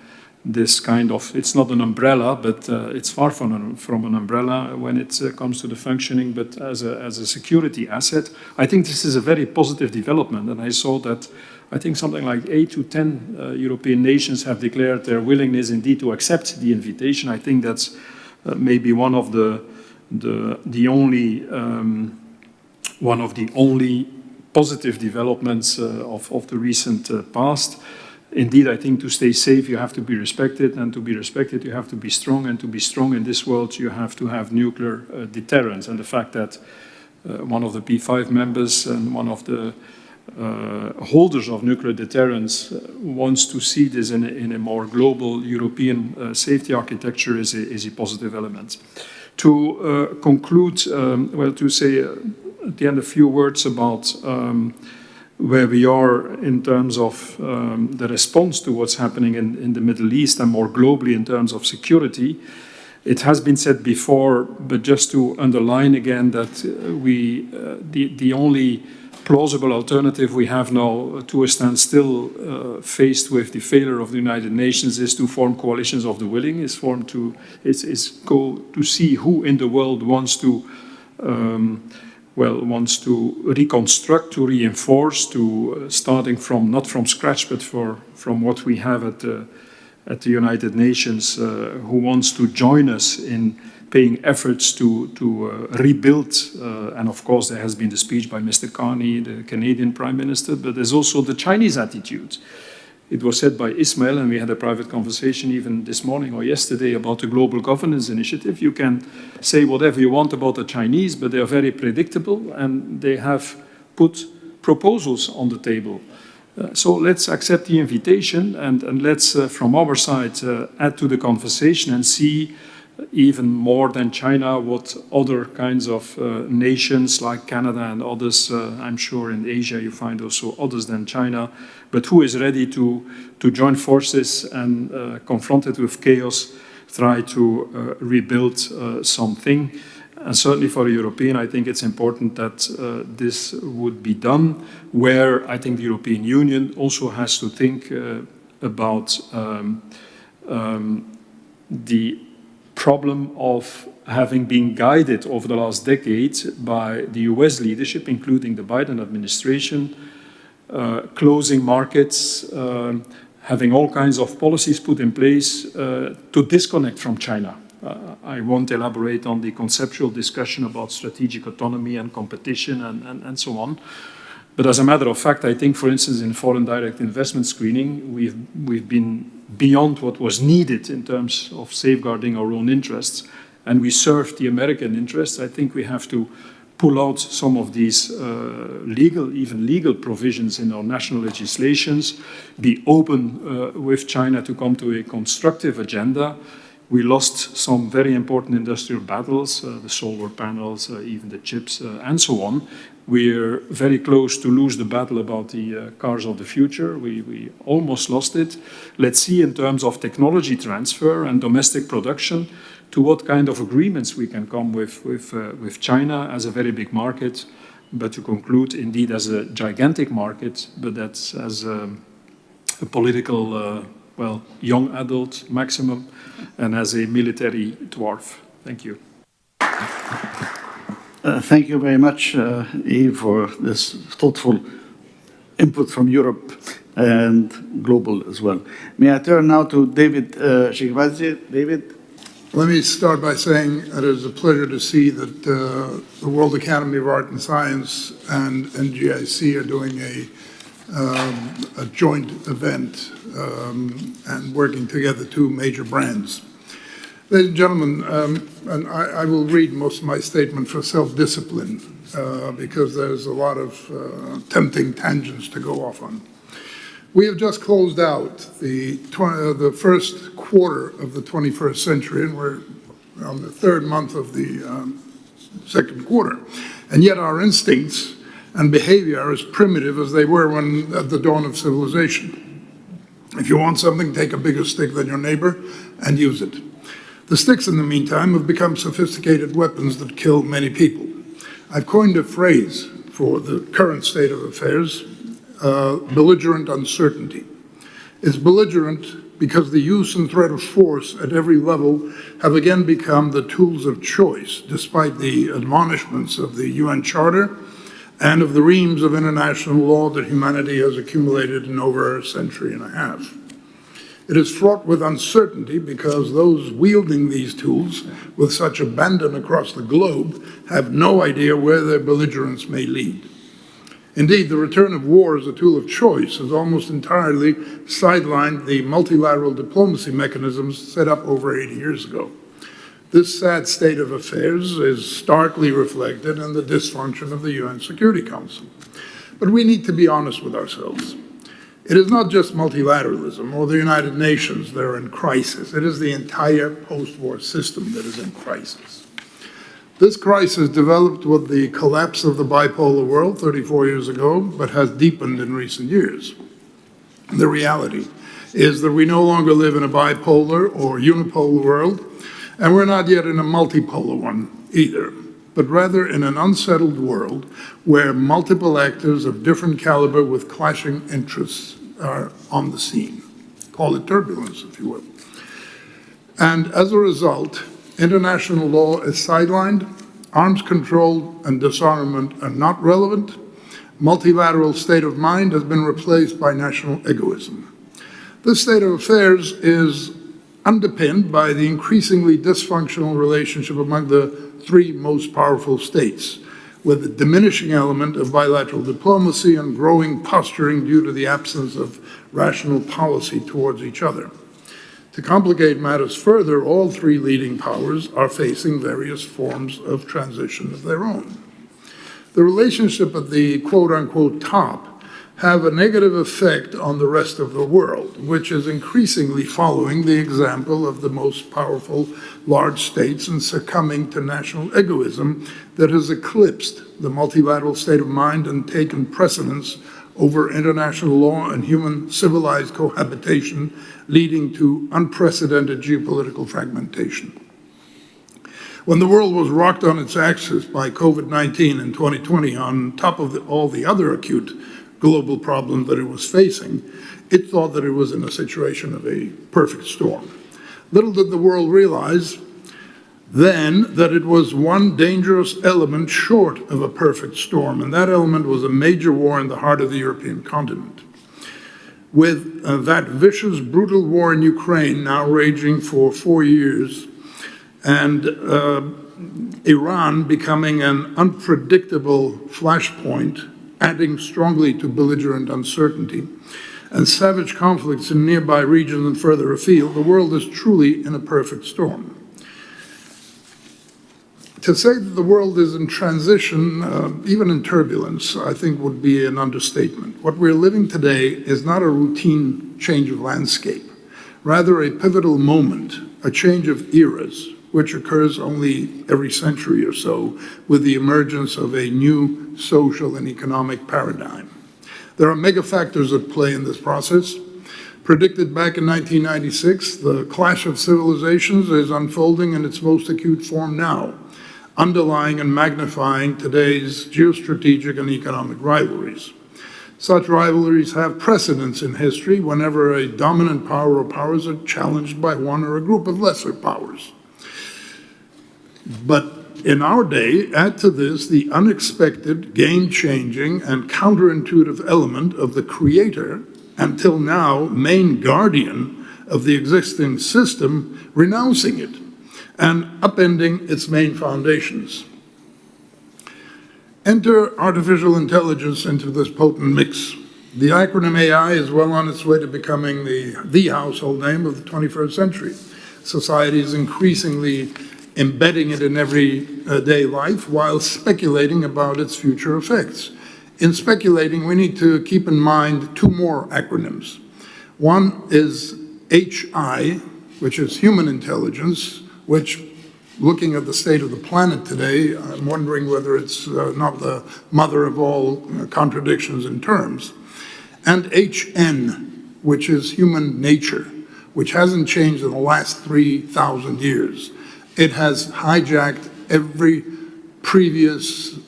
[SPEAKER 6] this kind of, it's not an umbrella, but it's far from an umbrella when it comes to the functioning, but as a security asset. I think this is a very positive development, and I saw that I think something like 8 to 10 European nations have declared their willingness indeed to accept the invitation. I think that's maybe one of the only positive developments of the recent past. Indeed, I think to stay safe, you have to be respected, and to be respected, you have to be strong, and to be strong in this world, you have to have nuclear deterrence. And the fact that one of the P5 members and one of the holders of nuclear deterrence wants to see this in a more global European safety architecture is a positive element. To conclude, to say at the end a few words about where we are in terms of the response to what's happening in the Middle East and more globally in terms of security. It has been said before, but just to underline again that the only plausible alternative we have now to a standstill faced with the failure of the United Nations is to form coalitions of the willing, is go to see who in the world wants to reconstruct, to reinforce, to starting from, not from scratch, but from what we have at the United Nations, who wants to join us in paying efforts to rebuild. And of course, there has been the speech by Mr. Carney, the Canadian Prime Minister, but there's also the Chinese attitude. It was said by Ismail, and we had a private conversation even this morning or yesterday about the Global Governance Initiative. You can say whatever you want about the Chinese, but they are very predictable, and they have put proposals on the table. So let's accept the invitation, and let's, from our side, add to the conversation and see even more than China, what other kinds of nations like Canada and others, I'm sure in Asia you find also others than China, but who is ready to join forces and confronted with chaos, try to rebuild something. And certainly for a European, I think it's important that this would be done, where I think the European Union also has to think about the problem of having been guided over the last decade by the US leadership, including the Biden administration, closing markets, having all kinds of policies put in place to disconnect from China. I won't elaborate on the conceptual discussion about strategic autonomy and competition and so on. But as a matter of fact, I think, for instance, in foreign direct investment screening, we've been beyond what was needed in terms of safeguarding our own interests, and we served the American interests. I think we have to pull out some of these even legal provisions in our national legislations, be open with China to come to a constructive agenda. We lost some very important industrial battles, the solar panels, even the chips, and so on. We're very close to lose the battle about the cars of the future. We almost lost it. Let's see in terms of technology transfer and domestic production to what kind of agreements we can come with China as a very big market, but to conclude indeed as a gigantic market, but that's as a political, young adult maximum and as a military dwarf. Thank you.
[SPEAKER 2] Thank you very much, Yves, for this thoughtful input from Europe and global as well. May I turn now to David Shekbazi. David?
[SPEAKER 7] Let me start by saying it is a pleasure to see that the World Academy of Art and Science and NGIC are doing a joint event and working together, two major brands. Ladies and gentlemen, and I will read most of my statement for self-discipline because there's a lot of tempting tangents to go off on. We have just closed out the first quarter of the 21st century, and we're on the third month of the second quarter. And yet our instincts and behavior are as primitive as they were at the dawn of civilization. If you want something, take a bigger stick than your neighbor and use it. The sticks, in the meantime, have become sophisticated weapons that kill many people. I've coined a phrase for the current state of affairs, belligerent uncertainty. It's belligerent because the use and threat of force at every level have again become the tools of choice, despite the admonishments of the UN Charter and of the reams of international law that humanity has accumulated in over a century and a half. It is fraught with uncertainty because those wielding these tools with such abandon across the globe have no idea where their belligerence may lead. Indeed, the return of war as a tool of choice has almost entirely sidelined the multilateral diplomacy mechanisms set up over 80 years ago. This sad state of affairs is starkly reflected in the dysfunction of the UN Security Council. But we need to be honest with ourselves. It is not just multilateralism or the United Nations that are in crisis. It is the entire post-war system that is in crisis. This crisis developed with the collapse of the bipolar world 34 years ago, but has deepened in recent years. The reality is that we no longer live in a bipolar or unipolar world, and we're not yet in a multipolar one either, but rather in an unsettled world where multiple actors of different caliber with clashing interests are on the scene. Call it turbulence, if you will. And as a result, international law is sidelined, arms control and disarmament are not relevant, multilateral state of mind has been replaced by national egoism. This state of affairs is underpinned by the increasingly dysfunctional relationship among the three most powerful states, with a diminishing element of bilateral diplomacy and growing posturing due to the absence of rational policy towards each other. To complicate matters further, all three leading powers are facing various forms of transition of their own. The relationship at the quote-unquote top have a negative effect on the rest of the world, which is increasingly following the example of the most powerful large states and succumbing to national egoism that has eclipsed the multilateral state of mind and taken precedence over international law and human civilized cohabitation, leading to unprecedented geopolitical fragmentation. When the world was rocked on its axis by COVID-19 in 2020, on top of all the other acute global problems that it was facing, it thought that it was in a situation of a perfect storm. Little did the world realize then that it was one dangerous element short of a perfect storm, and that element was a major war in the heart of the European continent. With that vicious, brutal war in Ukraine now raging for 4 years, and Iran becoming an unpredictable flashpoint, adding strongly to belligerent uncertainty, and savage conflicts in nearby regions and further afield, the world is truly in a perfect storm. To say that the world is in transition, even in turbulence, I think would be an understatement. What we're living today is not a routine change of landscape, rather a pivotal moment, a change of eras, which occurs only every century or so with the emergence of a new social and economic paradigm. There are mega factors at play in this process. Predicted back in 1996, the clash of civilizations is unfolding in its most acute form now, underlying and magnifying today's geostrategic and economic rivalries. Such rivalries have precedence in history whenever a dominant power or powers are challenged by one or a group of lesser powers. But in our day, add to this the unexpected, game-changing, and counterintuitive element of the creator, until now main guardian of the existing system, renouncing it and upending its main foundations. Enter artificial intelligence into this potent mix. The acronym AI is well on its way to becoming the household name of the 21st century. Society is increasingly embedding it in everyday life while speculating about its future effects. In speculating, we need to keep in mind two more acronyms. One is HI, which is human intelligence, which, looking at the state of the planet today, I'm wondering whether it's not the mother of all contradictions in terms. And HN, which is human nature, which hasn't changed in the last 3,000 years. It has hijacked every previous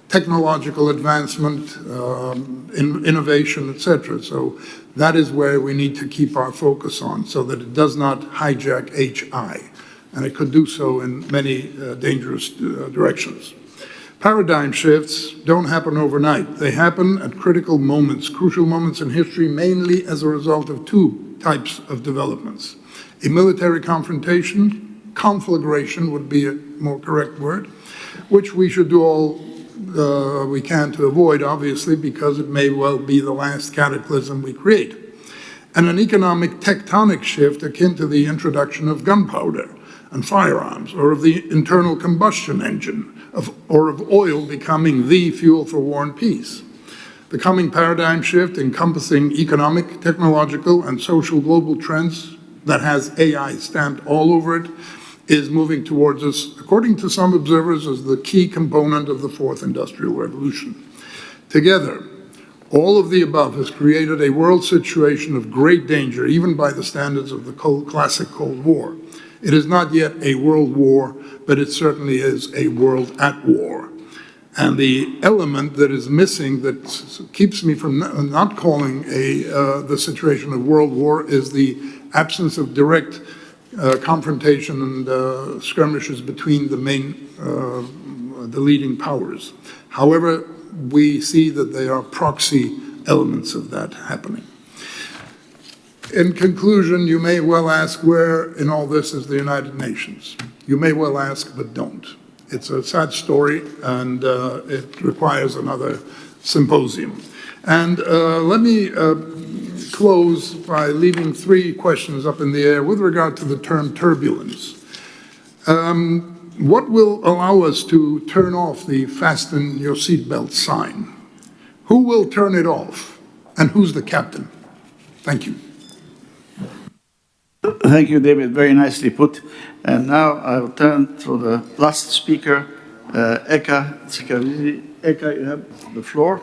[SPEAKER 7] technological advancement, innovation, etc. So that is where we need to keep our focus on, so that it does not hijack HI. And it could do so in many dangerous directions. Paradigm shifts don't happen overnight. They happen at critical moments, crucial moments in history, mainly as a result of two types of developments. A military conflagration would be a more correct word, which we should do all we can to avoid, obviously, because it may well be the last cataclysm we create. And an economic tectonic shift akin to the introduction of gunpowder and firearms, or of the internal combustion engine, or of oil becoming the fuel for war and peace. The coming paradigm shift encompassing economic, technological, and social global trends that has AI stamped all over it is moving towards us, according to some observers, as the key component of the fourth industrial revolution. Together, all of the above has created a world situation of great danger, even by the standards of the classic Cold War. It is not yet a world war, but it certainly is a world at war. And the element that is missing that keeps me from not calling the situation a world war is the absence of direct confrontation and skirmishes between the leading powers. However, we see that they are proxy elements of that happening. In conclusion, you may well ask, where in all this is the United Nations? You may well ask, but don't. It's a sad story, and it requires another symposium. And let me close by leaving three questions up in the air with regard to the term turbulence. What will allow us to turn off the fasten your seatbelt sign? Who will turn it off? And who's the captain? Thank you.
[SPEAKER 2] Thank you, David. Very nicely put. And now I'll turn to the last speaker, Eka Tsikarizi. Eka, you have the floor.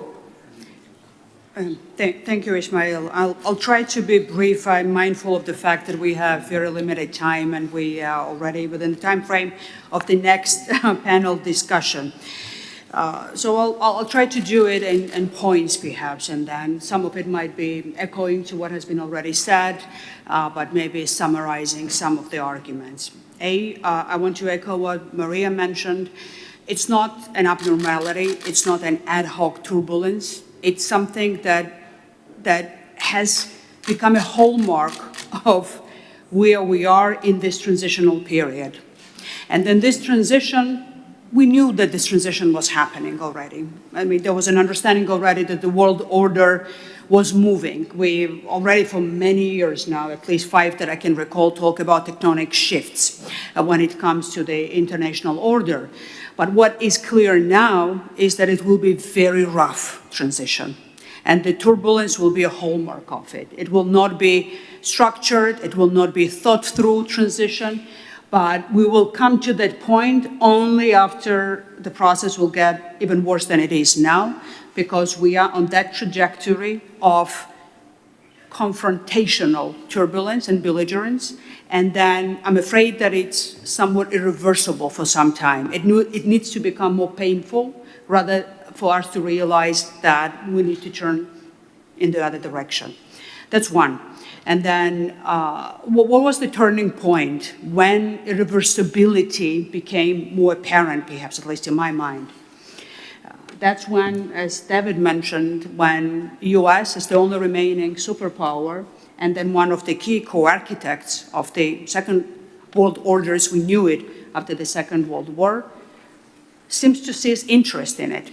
[SPEAKER 8] Thank you, Ismail. I'll try to be brief. I'm mindful of the fact that we have very limited time and we are already within the time frame of the next panel discussion. So I'll try to do it in points, perhaps, and then some of it might be echoing to what has been already said, but maybe summarizing some of the arguments. I want to echo what Maria mentioned. It's not an abnormality. It's not an ad hoc turbulence. It's something that has become a hallmark of where we are in this transitional period. And then this transition, we knew that this transition was happening already. I mean, there was an understanding already that the world order was moving. We already for many years now, at least 5 that I can recall, talk about tectonic shifts when it comes to the international order. But what is clear now is that it will be very rough transition. And the turbulence will be a hallmark of it. It will not be structured, it will not be thought through transition, but we will come to that point only after the process will get even worse than it is now, because we are on that trajectory of confrontational turbulence and belligerence. And then I'm afraid that it's somewhat irreversible for some time. It needs to become more painful rather for us to realize that we need to turn in the other direction. That's one. And then what was the turning point when irreversibility became more apparent, perhaps, at least in my mind? That's when, as David mentioned, when US is the only remaining superpower, and then one of the key co-architects of the Second World Order as we knew it after the Second World War, seems to cease interest in it.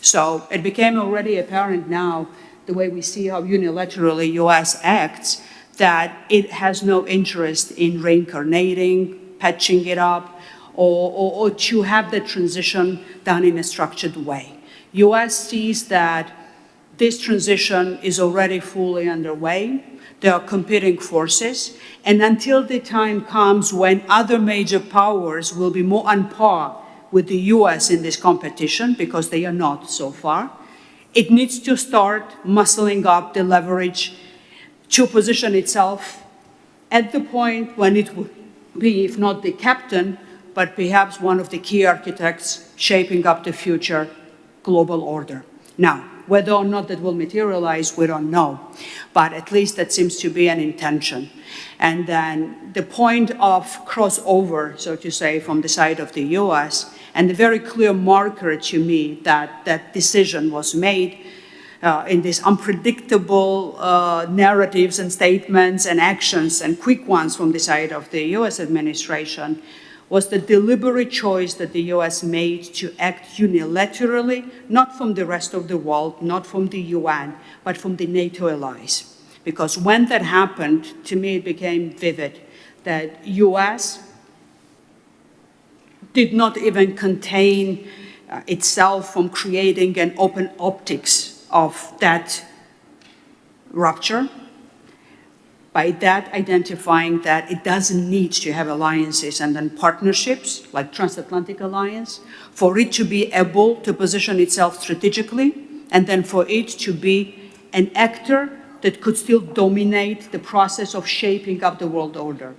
[SPEAKER 8] So it became already apparent now, the way we see how unilaterally US acts, that it has no interest in reincarnating, patching it up, or to have the transition done in a structured way. US sees that this transition is already fully underway. There are competing forces, and until the time comes when other major powers will be more on par with the US in this competition, because they are not so far, it needs to start muscling up the leverage to position itself at the point when it would be, if not the captain, but perhaps one of the key architects shaping up the future global order. Now, whether or not that will materialize, we don't know, but at least that seems to be an intention. And then the point of crossover, so to say, from the side of the US, and the very clear marker to me that that decision was made in these unpredictable narratives and statements and actions, and quick ones from the side of the US administration, was the deliberate choice that the US made to act unilaterally, not from the rest of the world, not from the UN, but from the NATO allies. Because when that happened, to me it became vivid that US did not even contain itself from creating an open optics of that rupture, by that identifying that it doesn't need to have alliances and then partnerships like transatlantic alliance for it to be able to position itself strategically, and then for it to be an actor that could still dominate the process of shaping up the world order.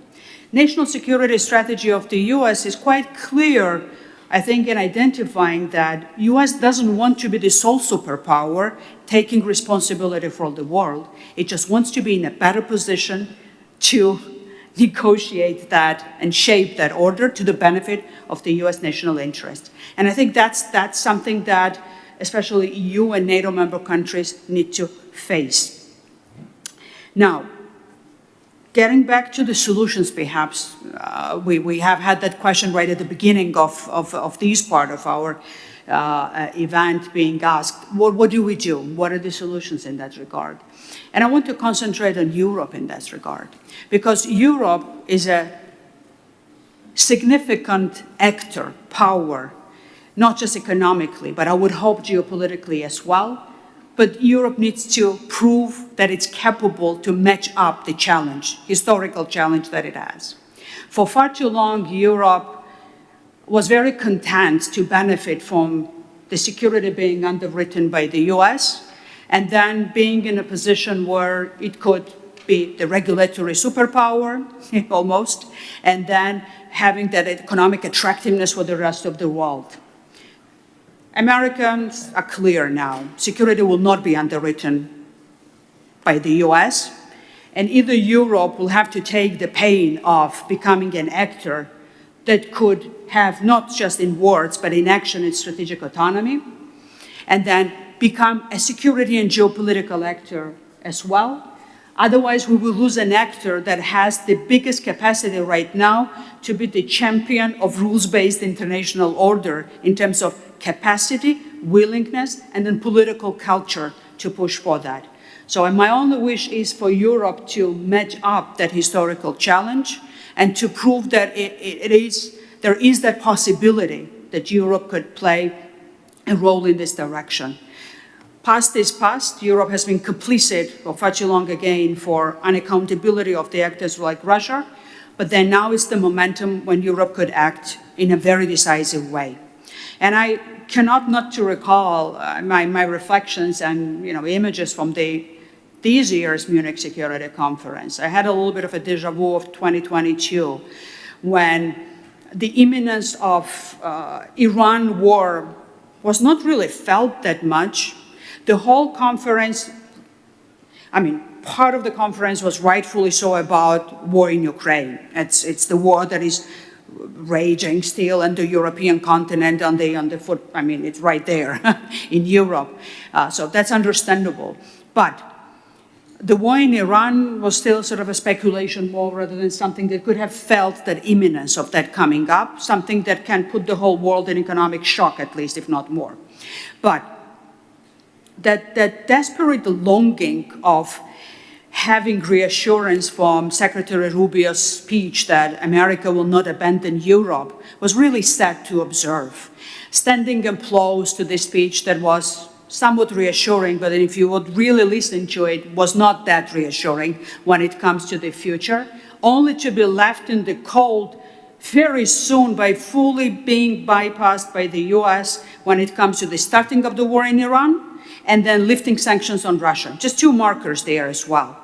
[SPEAKER 8] National security strategy of the US is quite clear, I think, in identifying that US doesn't want to be the sole superpower taking responsibility for the world. It just wants to be in a better position to negotiate that and shape that order to the benefit of the US national interest. And I think that's something that especially EU and NATO member countries need to face. Now, getting back to the solutions, perhaps, we have had that question right at the beginning of this part of our event being asked, what do we do? What are the solutions in that regard? And I want to concentrate on Europe in that regard, because Europe is a significant actor, power, not just economically, but I would hope geopolitically as well, but Europe needs to prove that it's capable to match up the challenge, historical challenge that it has. For far too long, Europe was very content to benefit from the security being underwritten by the US, and then being in a position where it could be the regulatory superpower, almost, and then having that economic attractiveness for the rest of the world. Americans are clear now. Security will not be underwritten by the US, and either Europe will have to take the pain of becoming an actor that could have not just in words, but in action its strategic autonomy, and then become a security and geopolitical actor as well. Otherwise, we will lose an actor that has the biggest capacity right now to be the champion of rules-based international order in terms of capacity, willingness, and then political culture to push for that. So my only wish is for Europe to match up that historical challenge and to prove that there is that possibility that Europe could play a role in this direction. Past is past. Europe has been complicit for far too long again for unaccountability of the actors like Russia, but then now is the momentum when Europe could act in a very decisive way. And I cannot not to recall my reflections and images from this year's Munich Security Conference. I had a little bit of a déjà vu of 2022 when the imminence of Iran war was not really felt that much. The whole conference, part of the conference was rightfully so about war in Ukraine. It's the war that is raging still on the European continent, it's right there in Europe. So that's understandable. But the war in Iran was still sort of a speculation more rather than something that could have felt that imminence of that coming up, something that can put the whole world in economic shock at least, if not more. But that desperate longing of having reassurance from Secretary Rubio's speech that America will not abandon Europe was really sad to observe. Standing applause to this speech that was somewhat reassuring, but if you would really listen to it, was not that reassuring when it comes to the future, only to be left in the cold very soon by fully being bypassed by the US when it comes to the starting of the war in Iran, and then lifting sanctions on Russia. Just two markers there as well.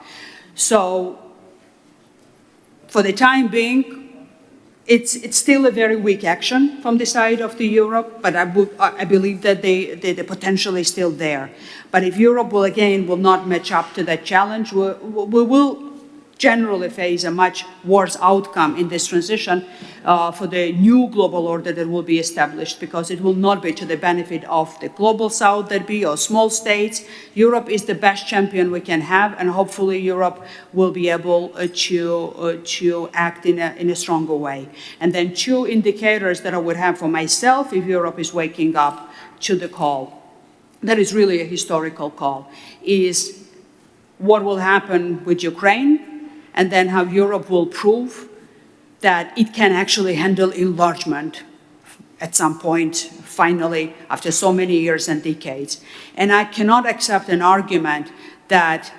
[SPEAKER 8] So for the time being, it's still a very weak action from the side of Europe, but I believe that the potential is still there. But if Europe will not match up to that challenge, we will generally face a much worse outcome in this transition for the new global order that will be established, because it will not be to the benefit of the global south that be or small states. Europe is the best champion we can have, and hopefully Europe will be able to act in a stronger way. And then two indicators that I would have for myself if Europe is waking up to the call, that is really a historical call, is what will happen with Ukraine, and then how Europe will prove that it can actually handle enlargement at some point, finally, after so many years and decades. And I cannot accept an argument that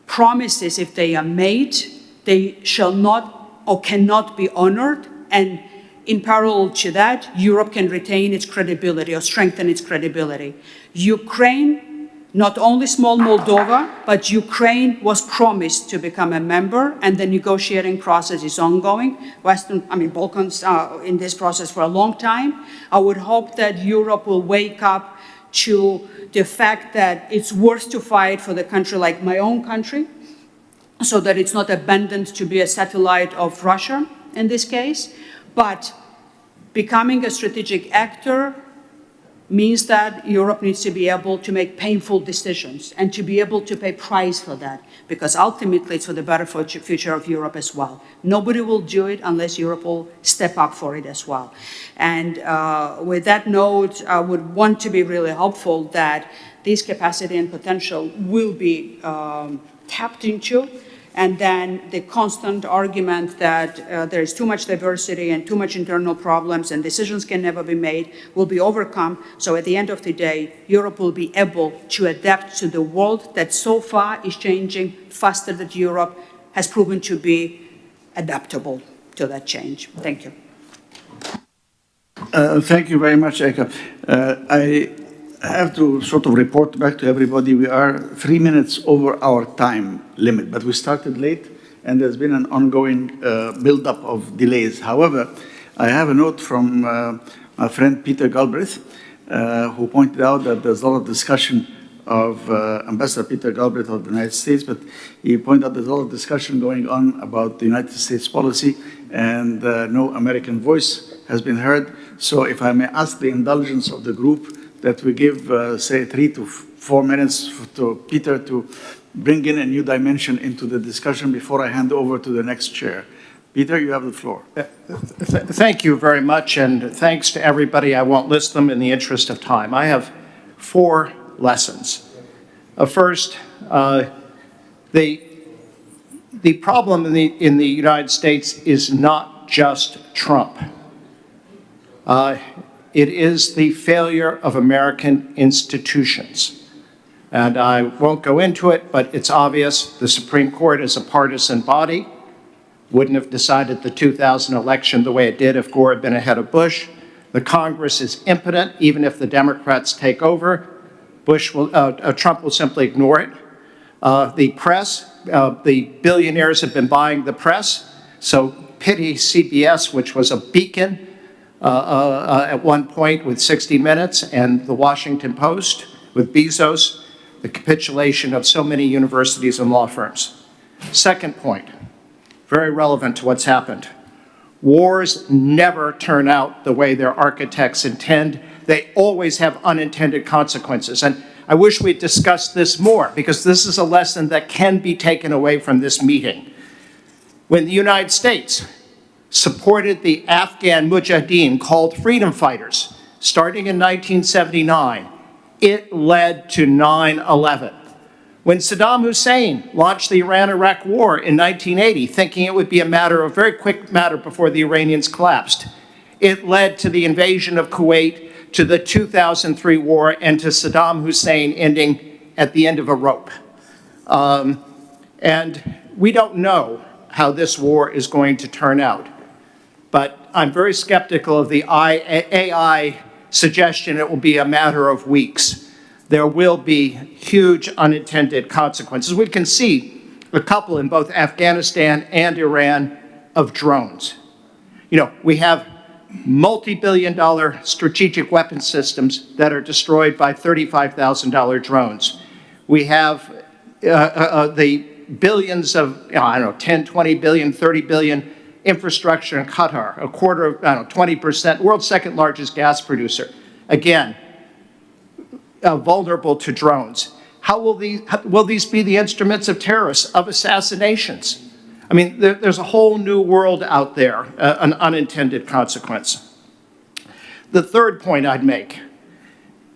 [SPEAKER 8] promises, if they are made, they shall not or cannot be honored, and in parallel to that, Europe can retain its credibility or strengthen its credibility. Ukraine, not only small Moldova, but Ukraine was promised to become a member, and the negotiating process is ongoing. Balkans are in this process for a long time. I would hope that Europe will wake up to the fact that it's worth to fight for the country like my own country, so that it's not abandoned to be a satellite of Russia in this case. But becoming a strategic actor means that Europe needs to be able to make painful decisions and to be able to pay price for that, because ultimately it's for the better future of Europe as well. Nobody will do it unless Europe will step up for it as well. And with that note, I would want to be really hopeful that this capacity and potential will be tapped into, And then the constant argument that there's too much diversity and too much internal problems and decisions can never be made will be overcome. So at the end of the day, Europe will be able to adapt to the world that so far is changing faster than Europe has proven to be adaptable to that change. Thank you.
[SPEAKER 2] Thank you very much, Eka. I have to sort of report back to everybody. We are 3 minutes over our time limit, but we started late, and there's been an ongoing build-up of delays. However, I have a note from my friend Peter Galbraith, who pointed out that there's a lot of discussion of Ambassador Peter Galbraith of the United States, but he pointed out there's a lot of discussion going on about the United States policy, and no American voice has been heard. So if I may ask the indulgence of the group that we give, say, 3 to 4 minutes to Peter to bring in a new dimension into the discussion before I hand over to the next chair. Peter, you have the floor.
[SPEAKER 9] Thank you very much, and thanks to everybody. I won't list them in the interest of time. I have 4 lessons. First, the problem in the United States is not just Trump. It is the failure of American institutions. And I won't go into it, but it's obvious the Supreme Court is a partisan body. Wouldn't have decided the 2000 election the way it did if Gore had been ahead of Bush. The Congress is impotent, even if the Democrats take over. Trump will simply ignore it. The press, the billionaires have been buying the press, so pity CBS, which was a beacon at one point with 60 Minutes, and the Washington Post with Bezos, the capitulation of so many universities and law firms. Second point, very relevant to what's happened. Wars never turn out the way their architects intend. They always have unintended consequences. And I wish we'd discussed this more, because this is a lesson that can be taken away from this meeting. When the United States supported the Afghan Mujahideen, called freedom fighters, starting in 1979, it led to 9/11. When Saddam Hussein launched the Iran-Iraq War in 1980, thinking it would be a very quick matter before the Iranians collapsed, it led to the invasion of Kuwait, to the 2003 war, and to Saddam Hussein ending at the end of a rope. And we don't know how this war is going to turn out. But I'm very skeptical of the AI suggestion it will be a matter of weeks. There will be huge unintended consequences. We can see a couple in both Afghanistan and Iran of drones. You know, we have multi-billion-dollar strategic weapon systems that are destroyed by $35,000 drones. We have the billions of, 10, 20 billion, 30 billion infrastructure in Qatar, a quarter of, 20%, world's second largest gas producer. Again, vulnerable to drones. How will these be the instruments of terrorists, of assassinations? I mean, there's a whole new world out there, an unintended consequence. The third point I'd make,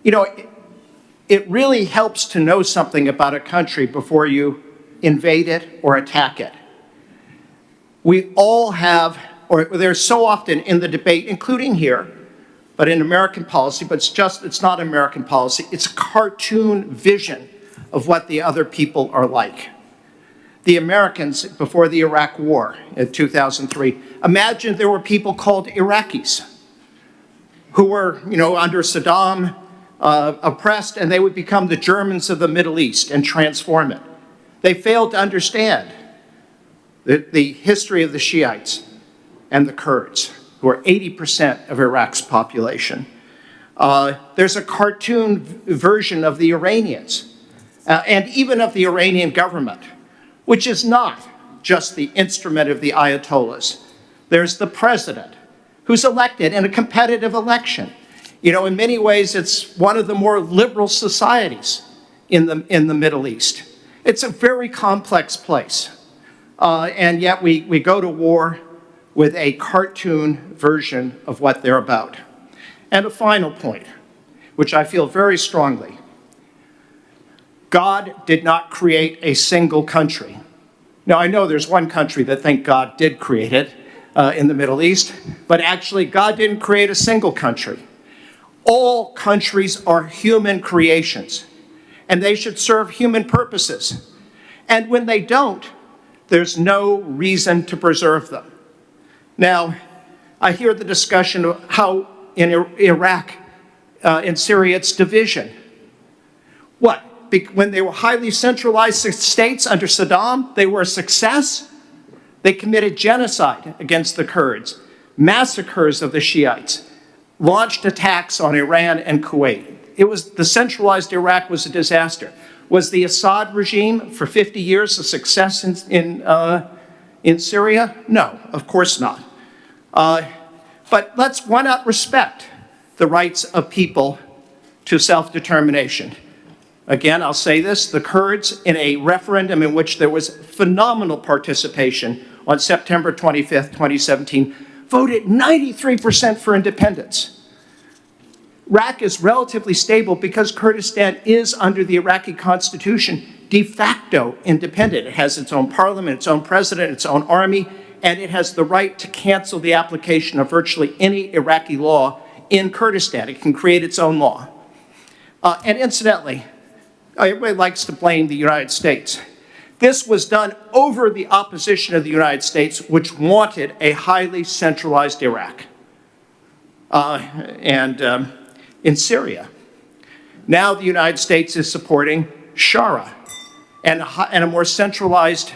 [SPEAKER 9] it really helps to know something about a country before you invade it or attack it. We all have, or there's so often in the debate, including here, but in American policy, but it's not American policy, it's a cartoon vision of what the other people are like. The Americans, before the Iraq War in 2003, imagined there were people called Iraqis who were, under Saddam, oppressed, and they would become the Germans of the Middle East and transform it. They failed to understand the history of the Shiites and the Kurds, who are 80% of Iraq's population. There's a cartoon version of the Iranians, and even of the Iranian government, which is not just the instrument of the Ayatollahs. There's the president, who's elected in a competitive election. In many ways, it's one of the more liberal societies in the Middle East. It's a very complex place. And yet we go to war with a cartoon version of what they're about. And a final point, which I feel very strongly. God did not create a single country. Now, I know there's one country that thank God did create it in the Middle East, but actually God didn't create a single country. All countries are human creations, and they should serve human purposes. And when they don't, there's no reason to preserve them. Now, I hear the discussion of how in Iraq, in Syria, it's division. What? When they were highly centralized states under Saddam, they were a success? They committed genocide against the Kurds, massacres of the Shiites, launched attacks on Iran and Kuwait. The centralized Iraq was a disaster. Was the Assad regime for 50 years a success in Syria? No, of course not. But why not respect the rights of people to self-determination? Again, I'll say this, the Kurds, in a referendum in which there was phenomenal participation on September 25th, 2017, voted 93% for independence. Iraq is relatively stable because Kurdistan is, under the Iraqi constitution, de facto independent. It has its own parliament, its own president, its own army, and it has the right to cancel the application of virtually any Iraqi law in Kurdistan. It can create its own law. And incidentally, everybody likes to blame the United States. This was done over the opposition of the United States, which wanted a highly centralized Iraq. In Syria, now the United States is supporting Shara and a more centralized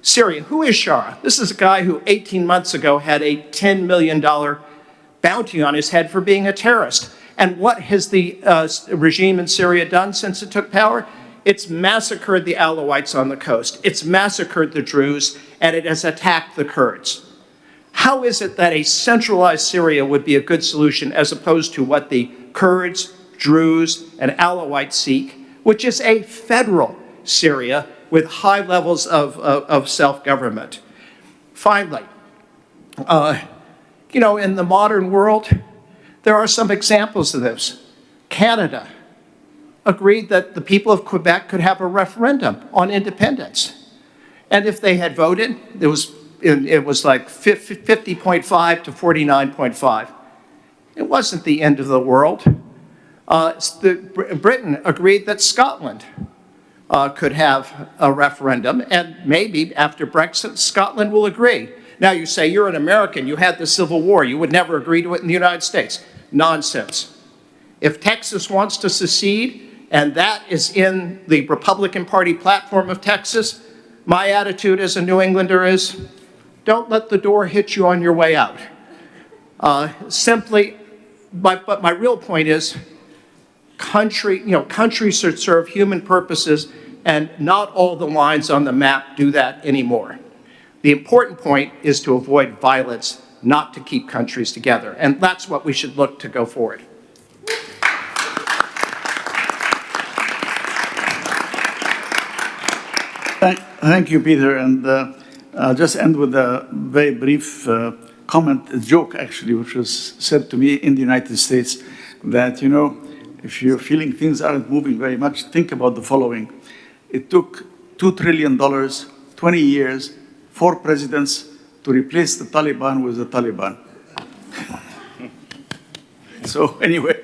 [SPEAKER 9] Syria. Who is Shara? This is a guy who 18 months ago had a $10 million bounty on his head for being a terrorist. And what has the regime in Syria done since it took power? It's massacred the Alawites on the coast. It's massacred the Druze, and it has attacked the Kurds. How is it that a centralized Syria would be a good solution as opposed to what the Kurds, Druze, and Alawites seek, which is a federal Syria with high levels of self-government? Finally, in the modern world, there are some examples of this. Canada agreed that the people of Quebec could have a referendum on independence. And if they had voted, it was like 50.5 to 49.5. It wasn't the end of the world. Britain agreed that Scotland could have a referendum, and maybe after Brexit, Scotland will agree. Now you say, you're an American, you had the Civil War, you would never agree to it in the United States. Nonsense. If Texas wants to secede, and that is in the Republican Party platform of Texas, my attitude as a New Englander is, don't let the door hit you on your way out. But my real point is, countries should serve human purposes, and not all the lines on the map do that anymore. The important point is to avoid violence, not to keep countries together. And that's what we should look to go forward.
[SPEAKER 2] Thank you, Peter. And I'll just end with a very brief comment, a joke actually, which was said to me in the United States, that, if you're feeling things aren't moving very much, think about the following. It took $2 trillion, 20 years, 4 presidents to replace the Taliban with the Taliban. So anyway.